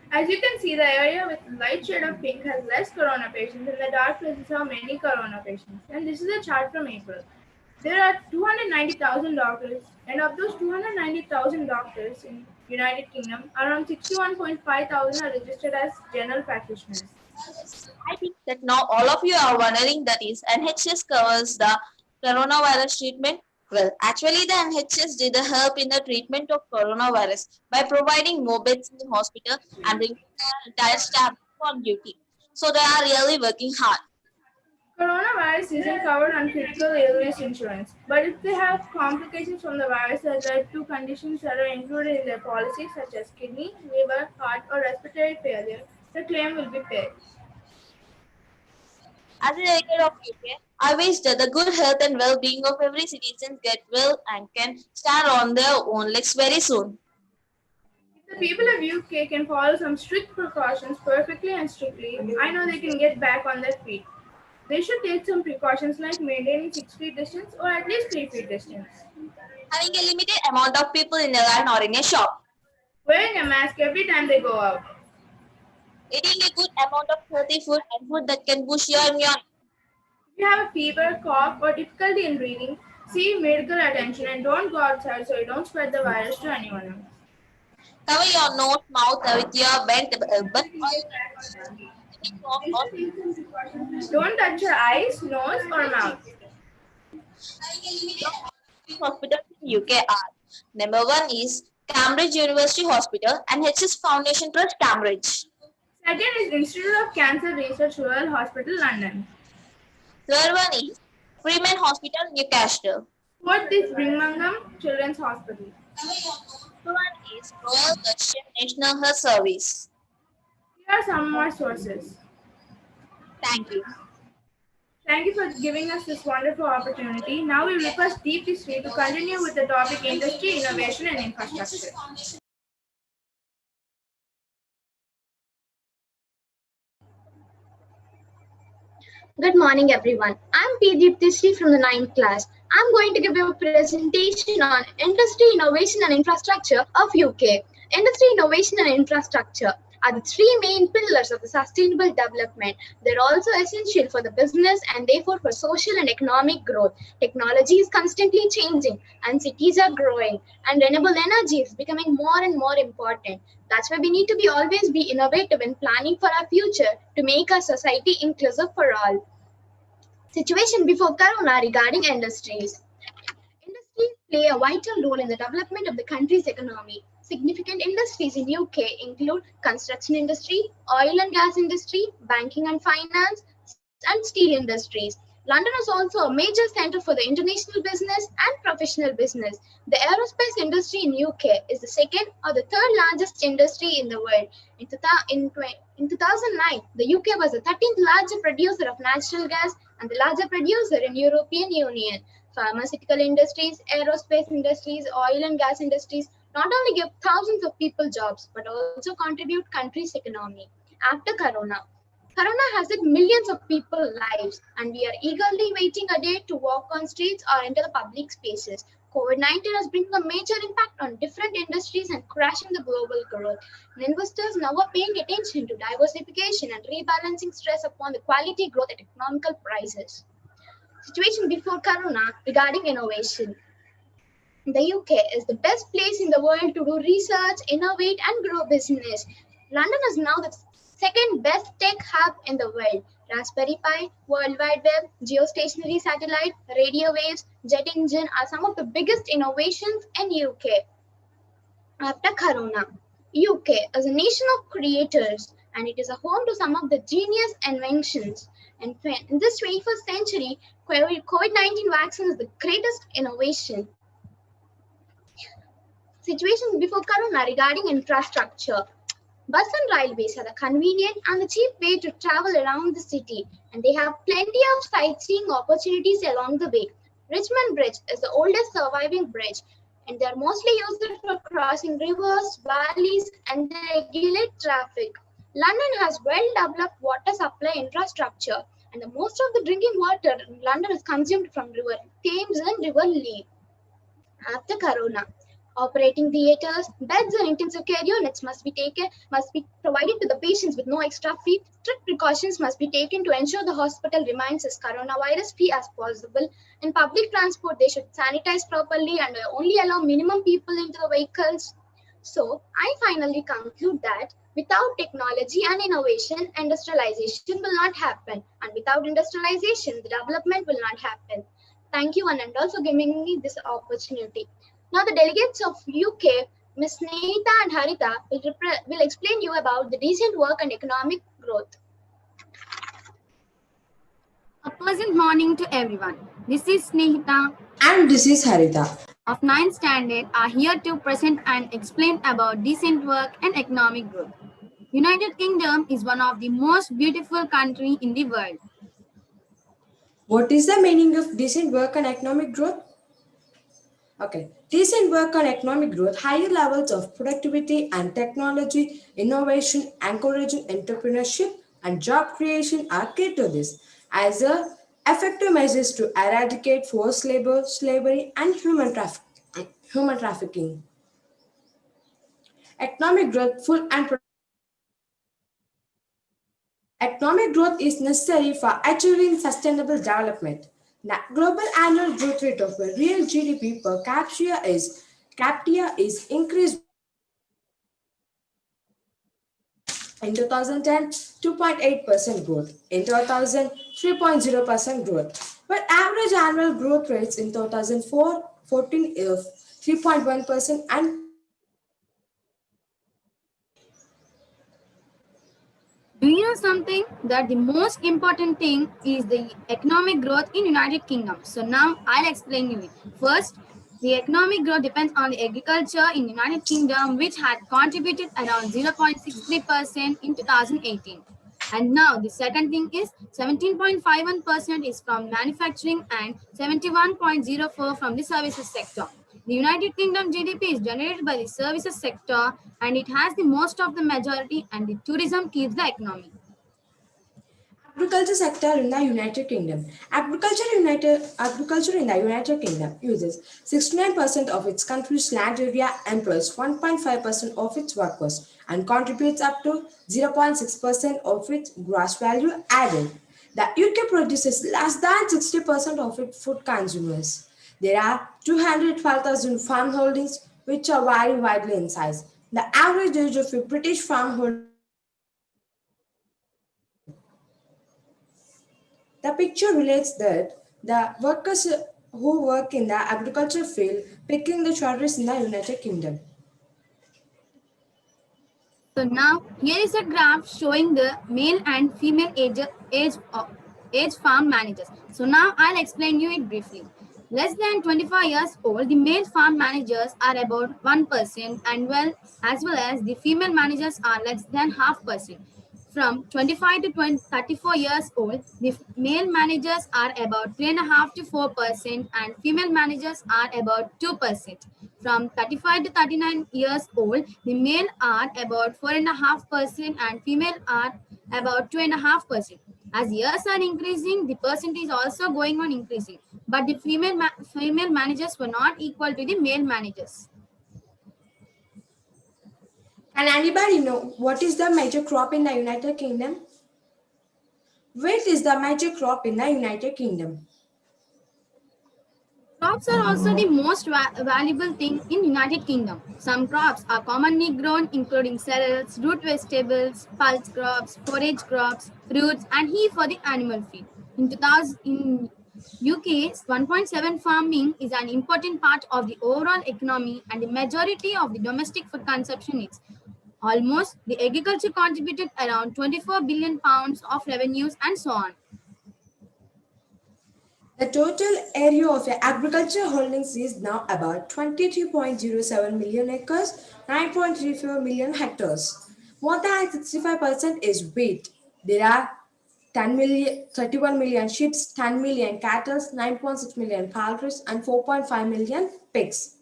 As you can see, the area with light shade of pink has less corona patients and the dark places have many corona patients. And this is a chart from April. There are 290,000 doctors, and of those 290,000 doctors in United Kingdom, around 61,500 are registered as general practitioners. I think that now all of you are wondering that is NHS covers the coronavirus treatment. Well, actually the NHS did help in the treatment of coronavirus by providing more beds in the hospital and bringing the entire staff on duty. So they are really working hard. Coronavirus isn't covered on critical illness insurance, but if they have complications from the virus that led to conditions that are included in their policy, such as kidney, liver, heart, or respiratory failure, the claim will be paid. As a native of UK, I wish that the good health and well-being of every citizen get well and can stand on their own legs very soon. If the people of UK can follow some strict precautions perfectly and strictly, I know they can get back on their feet. They should take some precautions like maintaining 6 feet distance or at least 3 feet distance. Having a limited amount of people in a line or in a shop. Wearing a mask every time they go out. Eating a good amount of healthy food and food that can boost your immune. If you have a fever, cough, or difficulty in breathing, seek medical attention and don't go outside so you don't spread the virus to anyone else. Cover your nose, mouth with your bent elbow. Don't touch your eyes, nose, or mouth. Hospitals in UK are: number 1 is Cambridge University Hospital and NHS Foundation Trust, Cambridge. Second is Institute of Cancer Research, Royal Hospital, London. Third one is Freeman Hospital, Newcastle. Fourth is Birmingham Children's Hospital. Fifth one is Royal Russian National Health Service. Here are some more sources. Thank you. Thank you for giving us this wonderful opportunity. Now we request Deep History to continue with the topic Industry, Innovation and Infrastructure. Good morning, everyone. I'm P. Deepti from the 9th class. I'm going to give you a presentation on Industry, Innovation and Infrastructure of UK. Industry, Innovation and Infrastructure are the 3 main pillars of the sustainable development. They're also essential for the business and therefore for social and economic growth. Technology is constantly changing and cities are growing and renewable energy is becoming more and more important. That's why we need to always be innovative in planning for our future to make our society inclusive for all. Situation before Corona regarding industries. Industries play a vital role in the development of the country's economy. Significant industries in UK include construction industry, oil and gas industry, banking and finance, and steel industries. London is also a major center for the international business and professional business. The aerospace industry in UK is the second or the third largest industry in the world. In 2009, the UK was the 13th largest producer of natural gas and the largest producer in European Union. Pharmaceutical industries, aerospace industries, oil and gas industries not only give thousands of people jobs but also contribute country's economy. After Corona has hit millions of people's lives, and we are eagerly waiting a day to walk on streets or enter the public spaces. COVID-19 has bring a major impact on different industries and crashing the global growth. And investors now are paying attention to diversification and rebalancing stress upon the quality growth at economical prices. Situation before Corona regarding innovation. The UK is the best place in the world to do research, innovate, and grow business. London is now the second best tech hub in the world. Raspberry Pi, World Wide Web, geostationary satellite, radio waves, jet engine are some of the biggest innovations in UK. After Corona, UK is a nation of creators and it is a home to some of the genius inventions. And in this 21st century, COVID-19 vaccine is the greatest innovation. Situations before Corona regarding infrastructure. Bus and railways are the convenient and the cheap way to travel around the city, and they have plenty of sightseeing opportunities along the way. Richmond Bridge is the oldest surviving bridge, and they are mostly used for crossing rivers, valleys, and they regulate traffic. London has well-developed water supply infrastructure, and the most of the drinking water in London is consumed from River Thames and River Lee. After Corona, operating theatres, beds and intensive care units must be provided to the patients with no extra fee. Strict precautions must be taken to ensure the hospital remains as coronavirus-free as possible. In public transport, they should sanitize properly and only allow minimum people into the vehicles. So, I finally conclude that without technology and innovation, industrialization will not happen. And without industrialization, the development will not happen. Thank you and also giving me this opportunity. Now the delegates of UK, Ms. Snehita and Harita, will explain you about the decent work and economic growth. A pleasant morning to everyone. This is Snehita. And this is Harita. Of 9th standard are here to present and explain about decent work and economic growth. United Kingdom is one of the most beautiful countries in the world. What is the meaning of decent work and economic growth? Okay, decent work and economic growth, higher levels of productivity and technology, innovation, encouraging entrepreneurship and job creation are key to this as effective measures to eradicate forced labor, slavery, and human trafficking. Economic growth is necessary for achieving sustainable development. The global annual growth rate of the real GDP per capita is increased in 2010, 2.8% growth, in 2000, 3.0% growth, but average annual growth rates in 2014 is 3.1% and Do you know something? That the most important thing is the economic growth in United Kingdom. So now I'll explain you it. First, the economic growth depends on the agriculture in United Kingdom, which had contributed around 0.63% in 2018. And now the second thing is 17.51% is from manufacturing and 71.04% from the services sector. The United Kingdom GDP is generated by the services sector and it has the most of the majority, and the tourism keeps the economy. Agriculture sector in the United Kingdom. Agriculture in the United Kingdom uses 69% of its country's land area, employs 1.5% of its workers, and contributes up to 0.6% of its gross value added. The UK produces less than 60% of its food consumers. There are 212,000 farm holdings, which are very widely in size. The average age of a British farmholder. The picture relates that the workers who work in the agriculture field picking the cherries in the United Kingdom. So now here is a graph showing the male and female age age farm managers. So now I'll explain you it briefly. Less than 25 years old, the male farm managers are about 1% and as well as the female managers are less than 0.5%. From 25 to 34 years old, the male managers are about 3.5 to 4% and female managers are about 2%. From 35 to 39 years old, the male are about 4.5% and female are about 2.5%. As years are increasing, the percentage is also going on increasing, but the female managers were not equal to the male managers. Can anybody know what is the major crop in the United Kingdom? Wheat is the major crop in the United Kingdom. Crops are also the most valuable thing in United Kingdom. Some crops are commonly grown including cereals, root vegetables, pulse crops, forage crops, fruits and hay for the animal feed. In UK, 1.7 farming is an important part of the overall economy and the majority of the domestic food consumption is. Almost, the agriculture contributed around 24 billion pounds of revenues and so on. The total area of your agriculture holdings is now about 22.07 million acres, 9.34 million hectares. More than 65% is wheat. There are 31 million sheep, 10 million cattle, 9.6 million poultry, and 4.5 million pigs.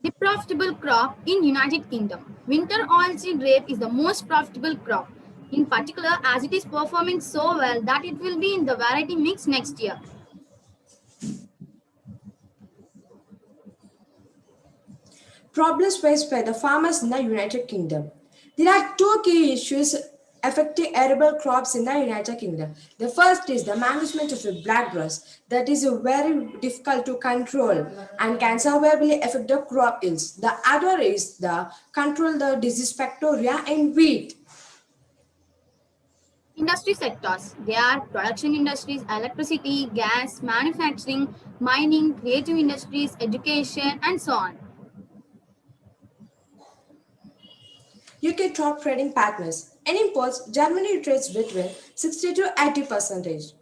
The profitable crop in United Kingdom. Winter oilseed rape is the most profitable crop. In particular, as it is performing so well that it will be in the variety mix next year. Problems faced by the farmers in the United Kingdom. There are two key issues affecting arable crops in the United Kingdom. The first is the management of the black grass that is very difficult to control and can severely affect the crop yields. The other is the control the disease bacteria in wheat. Industry sectors. They are production industries, electricity, gas, manufacturing, mining, creative industries, education, and so on. UK top trading partners. In imports, Germany trades between 60 to 80%.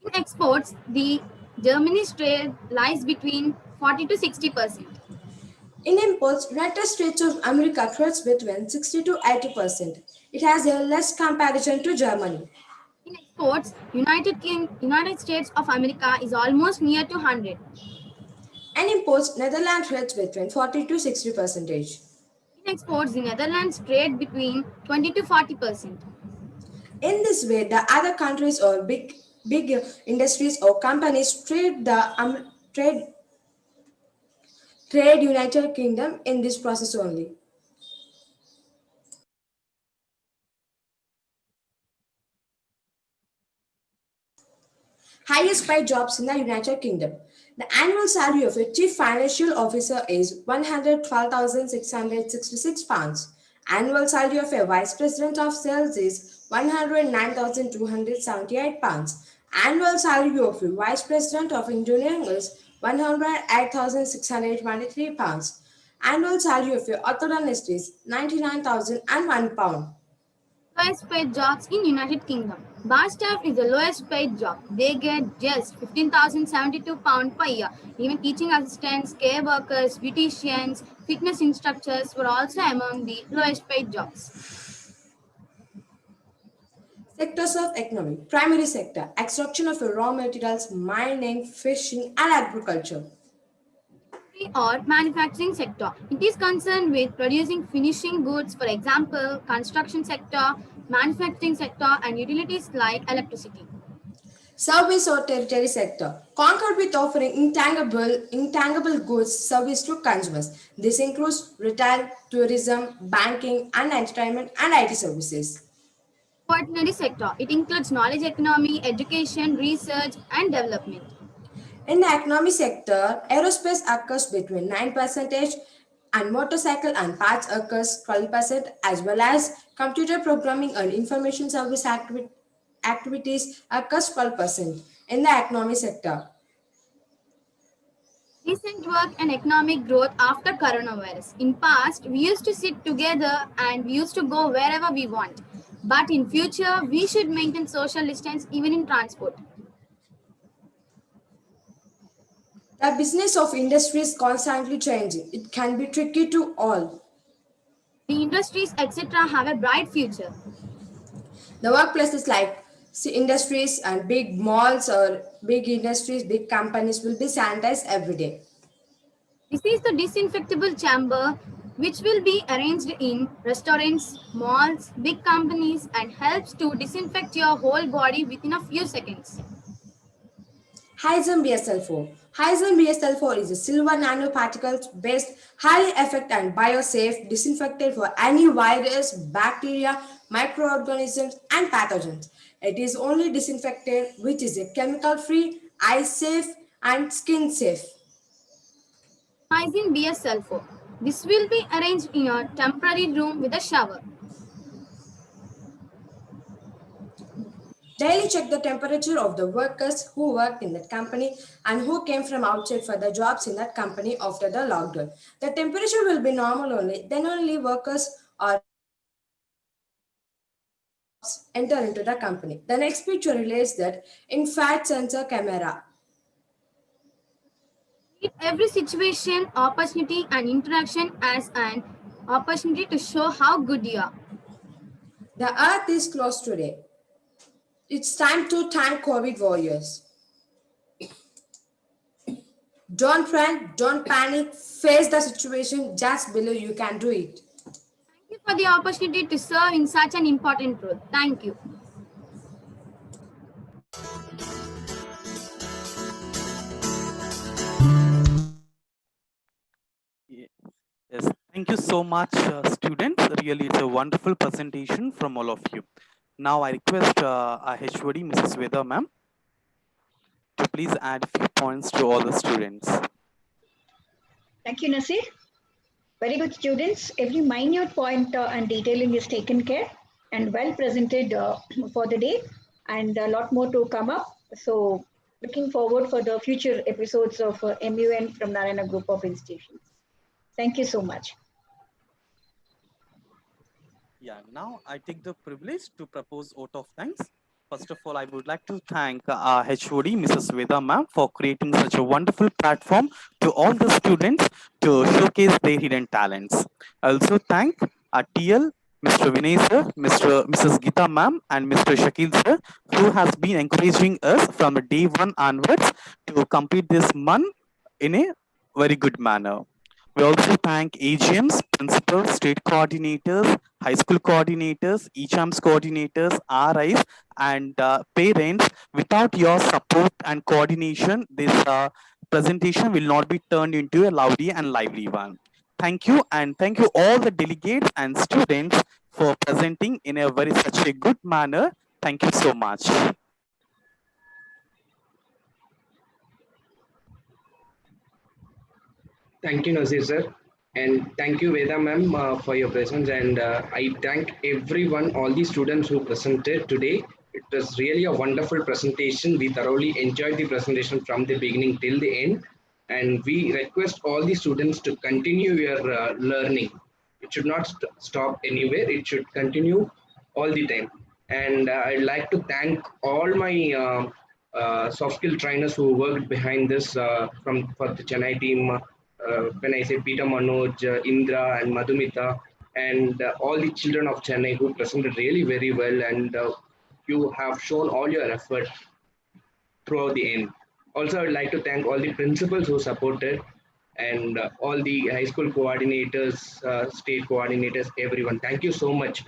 In exports, the Germany's trade lies between 40 to 60%. In imports, United States of America trades between 60 to 80%. It has a less comparison to Germany. In exports, United States of America is almost near to 100. And imports, Netherlands trades between 40 to 60%. In exports, the Netherlands trade between 20 to 40%. In this way, the other countries or big industries or companies trade United Kingdom in this process only. Highest paid jobs in the United Kingdom. The annual salary of a chief financial officer is £112,666. Annual salary of a vice president of sales is £109,278. Annual salary of a vice president of engineering is £108,623. Annual salary of a orthodontist is £99,001. Lowest paid jobs in United Kingdom. Bar staff is the lowest paid job. They get just £15,072 per year. Even teaching assistants, care workers, beauticians, fitness instructors were also among the lowest paid jobs. Sectors of economy. Primary sector, extraction of raw materials, mining, fishing, and agriculture. Or manufacturing sector. It is concerned with producing finishing goods, for example, construction sector, manufacturing sector, and utilities like electricity. Service or territory sector, conquered with offering intangible goods service to consumers. This includes retail, tourism, banking, and entertainment, and IT services. Quaternary sector. It includes knowledge economy, education, research, and development. In the economy sector, aerospace occurs between 9% and motorcycle and parts occurs 12%, as well as computer programming and information service activities occurs 12% in the economy sector. Recent work and economic growth after coronavirus. In past, we used to sit together and we used to go wherever we want. But in future, we should maintain social distance even in transport. The business of industry is constantly changing. It can be tricky to all. The industries, etc., have a bright future. The workplaces like industries and big malls or big industries, big companies will be sanitized every day. This is the disinfectable chamber, which will be arranged in restaurants, malls, big companies, and helps to disinfect your whole body within a few seconds. Hyzon BSL-4. Hyzon BSL-4 is a silver nanoparticles based, highly effective and biosafe disinfectant for any virus, bacteria, microorganisms, and pathogens. It is only disinfectant which is a chemical-free, eye-safe, and skin-safe. Hygiene BSL-4. This will be arranged in a temporary room with a shower. Daily check the temperature of the workers who worked in that company and who came from outside for the jobs in that company after the lockdown. The temperature will be normal only, then only workers or enter into the company. The next picture relates that infrared sensor camera. Treat every situation, opportunity, and interaction as an opportunity to show how good you are. The earth is closed today. It's time to thank COVID warriors. Don't run, don't panic, face the situation just below, you can do it. Thank you for the opportunity to serve in such an important role. Thank you. Yes, thank you so much, students. Really, it's a wonderful presentation from all of you. Now, I request our HOD, Mrs. Veda ma'am, to please add a few points to all the students. Thank you, Nasir. Very good, students. Every minute point and detailing is taken care and well presented for the day, and a lot more to come up. So looking forward for the future episodes of MUN from Narayana Group of Institutions. Thank you so much. Yeah, now I take the privilege to propose vote of thanks. First of all, I would like to thank our HOD, Mrs. Veda ma'am, for creating such a wonderful platform to all the students to showcase their hidden talents. I also thank our TL, Mr. Vinay sir, Mrs. Gita ma'am, and Mr. Shakil sir, who has been encouraging us from day one onwards to complete this month in a very good manner. We also thank AGMs, principals, state coordinators, high school coordinators, ECHAMS coordinators, RIs, and parents. Without your support and coordination, this presentation will not be turned into a lovely and lively one. Thank you, and thank you all the delegates and students for presenting in a very such a good manner. Thank you so much. Thank you, Nazir sir. And thank you, Veda ma'am, for your presence. And I thank everyone, all the students who presented today. It was really a wonderful presentation. We thoroughly enjoyed the presentation from the beginning till the end. And we request all the students to continue your learning. It should not stop anywhere. It should continue all the time. And I'd like to thank all my soft skill trainers who worked behind this for the Chennai team. When I say Peter Manoj, Indra, and Madhumita, and all the children of Chennai who presented really very well, and you have shown all your effort throughout the end. Also, I would like to thank all the principals who supported, and all the high school coordinators, state coordinators, everyone. Thank you so much.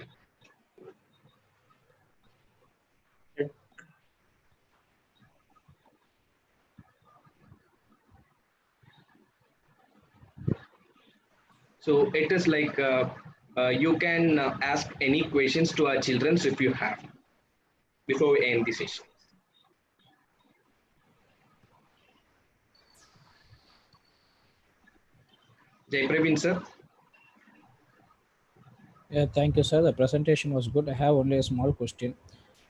So it is like you can ask any questions to our children if you have before we end the session. Jai Praveen sir. Yeah, thank you, sir. The presentation was good. I have only a small question.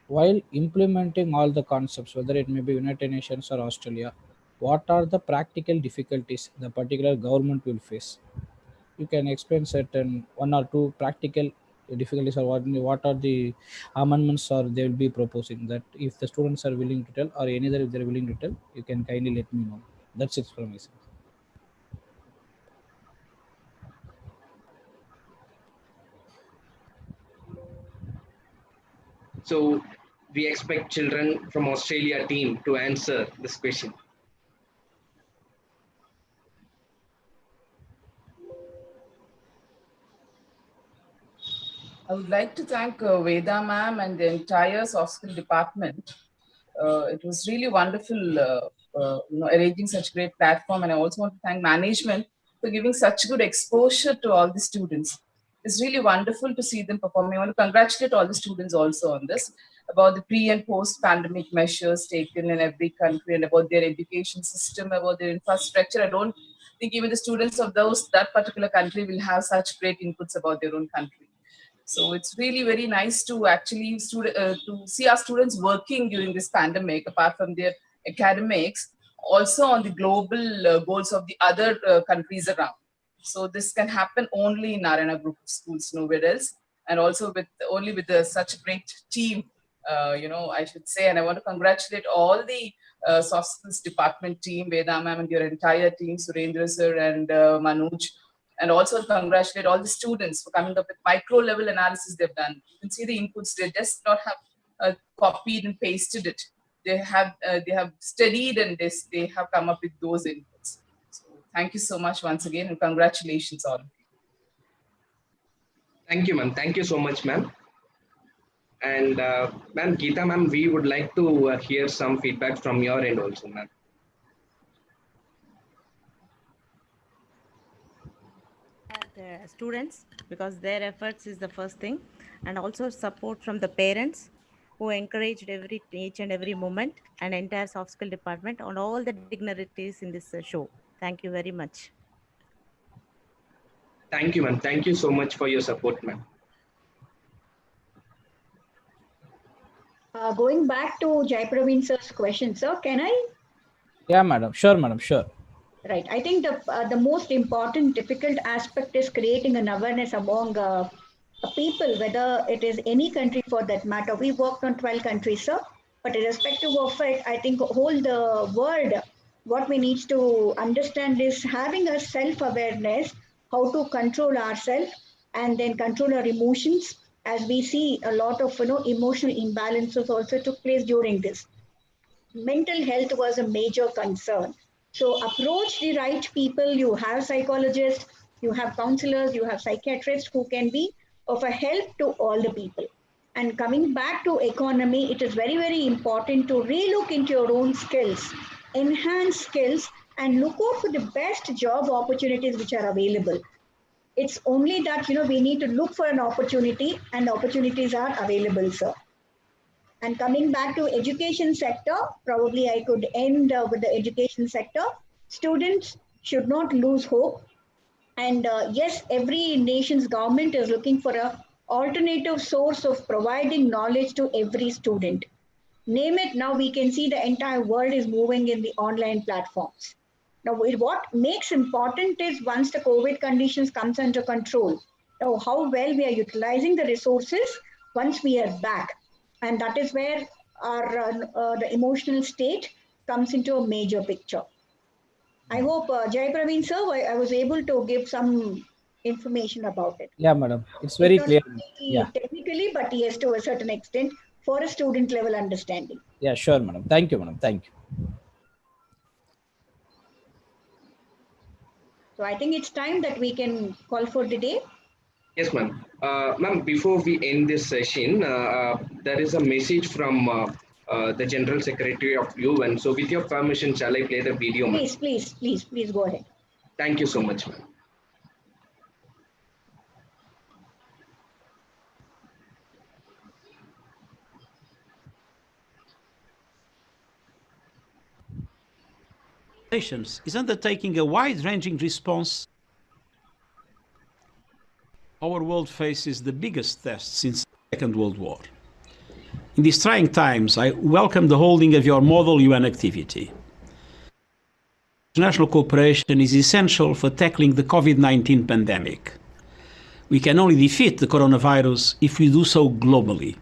While implementing all the concepts, whether it may be United Nations or Australia, what are the practical difficulties the particular government will face? You can explain certain one or two practical difficulties or what are the amendments or they will be proposing. That if the students are willing to tell, or either if they're willing to tell, you can kindly let me know. That's it from myself. So we expect children from Australia team to answer this question. I would like to thank Veda ma'am and the entire soft skill department. It was really wonderful, arranging such great platform. And I also want to thank management for giving such good exposure to all the students. It's really wonderful to see them performing. I want to congratulate all the students also on this, about the pre and post pandemic measures taken in every country and about their education system, about their infrastructure. I don't think even the students of that particular country will have such great inputs about their own country. So it's really very nice to actually to see our students working during this pandemic, apart from their academics, also on the global goals of the other countries around. So this can happen only in Narayana Group of Schools, nowhere else, and also with such a great team, I should say. And I want to congratulate all the soft skills department team, Veda ma'am and your entire team, Surendra sir and Manoj. And also congratulate all the students for coming up with micro level analysis they've done. You can see the inputs, they just not have copied and pasted it. They have studied and they have come up with those inputs. So thank you so much once again and congratulations all. Thank you, ma'am. Thank you so much, ma'am. And ma'am, Geeta ma'am, we would like to hear some feedback from your end also, ma'am. The students, because their efforts is the first thing, and also support from the parents who encouraged each and every moment, and entire soft skill department on all the dignitaries in this show. Thank you very much. Thank you, ma'am. Thank you so much for your support, ma'am. Going back to Jai Praveen sir's question, sir, can I? Yeah, madam. Sure, madam. Sure. Right. I think the most important, difficult aspect is creating an awareness among people, whether it is any country for that matter. We worked on 12 countries, sir, but irrespective of it, I think whole the world, what we need to understand is having a self-awareness, how to control ourselves and then control our emotions, as we see a lot of emotional imbalances also took place during this. Mental health was a major concern. So approach the right people. You have psychologists, you have counselors, you have psychiatrists who can be of a help to all the people. And coming back to economy, it is very, very important to relook into your own skills, enhance skills, and look out for the best job opportunities which are available. It's only that, we need to look for an opportunity, and opportunities are available, sir. And coming back to education sector, probably I could end with the education sector. Students should not lose hope. And yes, every nation's government is looking for an alternative source of providing knowledge to every student. Name it, now we can see the entire world is moving in the online platforms. Now, what makes important is once the COVID conditions comes under control, how well we are utilizing the resources once we are back. And that is where our the emotional state comes into a major picture. I hope, Jai Praveen sir, I was able to give some information about it. Yeah, madam. It's very clear. Yeah. Technically, but yes, to a certain extent, for a student level understanding. Yeah, sure, madam. Thank you, madam. Thank you. So I think it's time that we can call for the day. Yes, ma'am. Ma'am, before we end this session, there is a message from the General Secretary of UN. So with your permission, shall I play the video, ma'am? Please go ahead. Thank you so much, ma'am. Is undertaking a wide-ranging response. Our world faces the biggest test since the Second World War. In these trying times, I welcome the holding of your model UN activity. International cooperation is essential for tackling the COVID-19 pandemic. We can only defeat the coronavirus if we do so globally.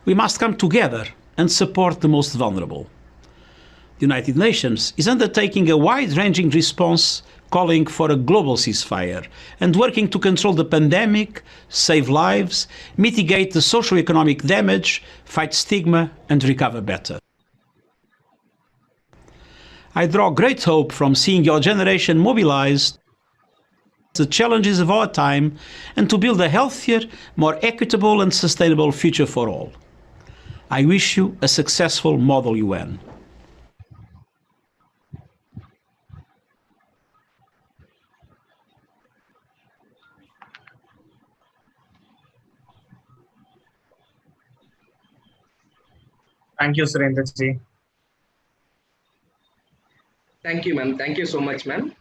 We must come together and support the most vulnerable. The United Nations is undertaking a wide-ranging response calling for a global ceasefire and working to control the pandemic, save lives, mitigate the socio-economic damage, fight stigma and recover better. I draw great hope from seeing your generation mobilized the challenges of our time and to build a healthier, more equitable and sustainable future for all. I wish you a successful Model UN. Thank you, Surendra ji. Thank you, ma'am. Thank you so much, ma'am.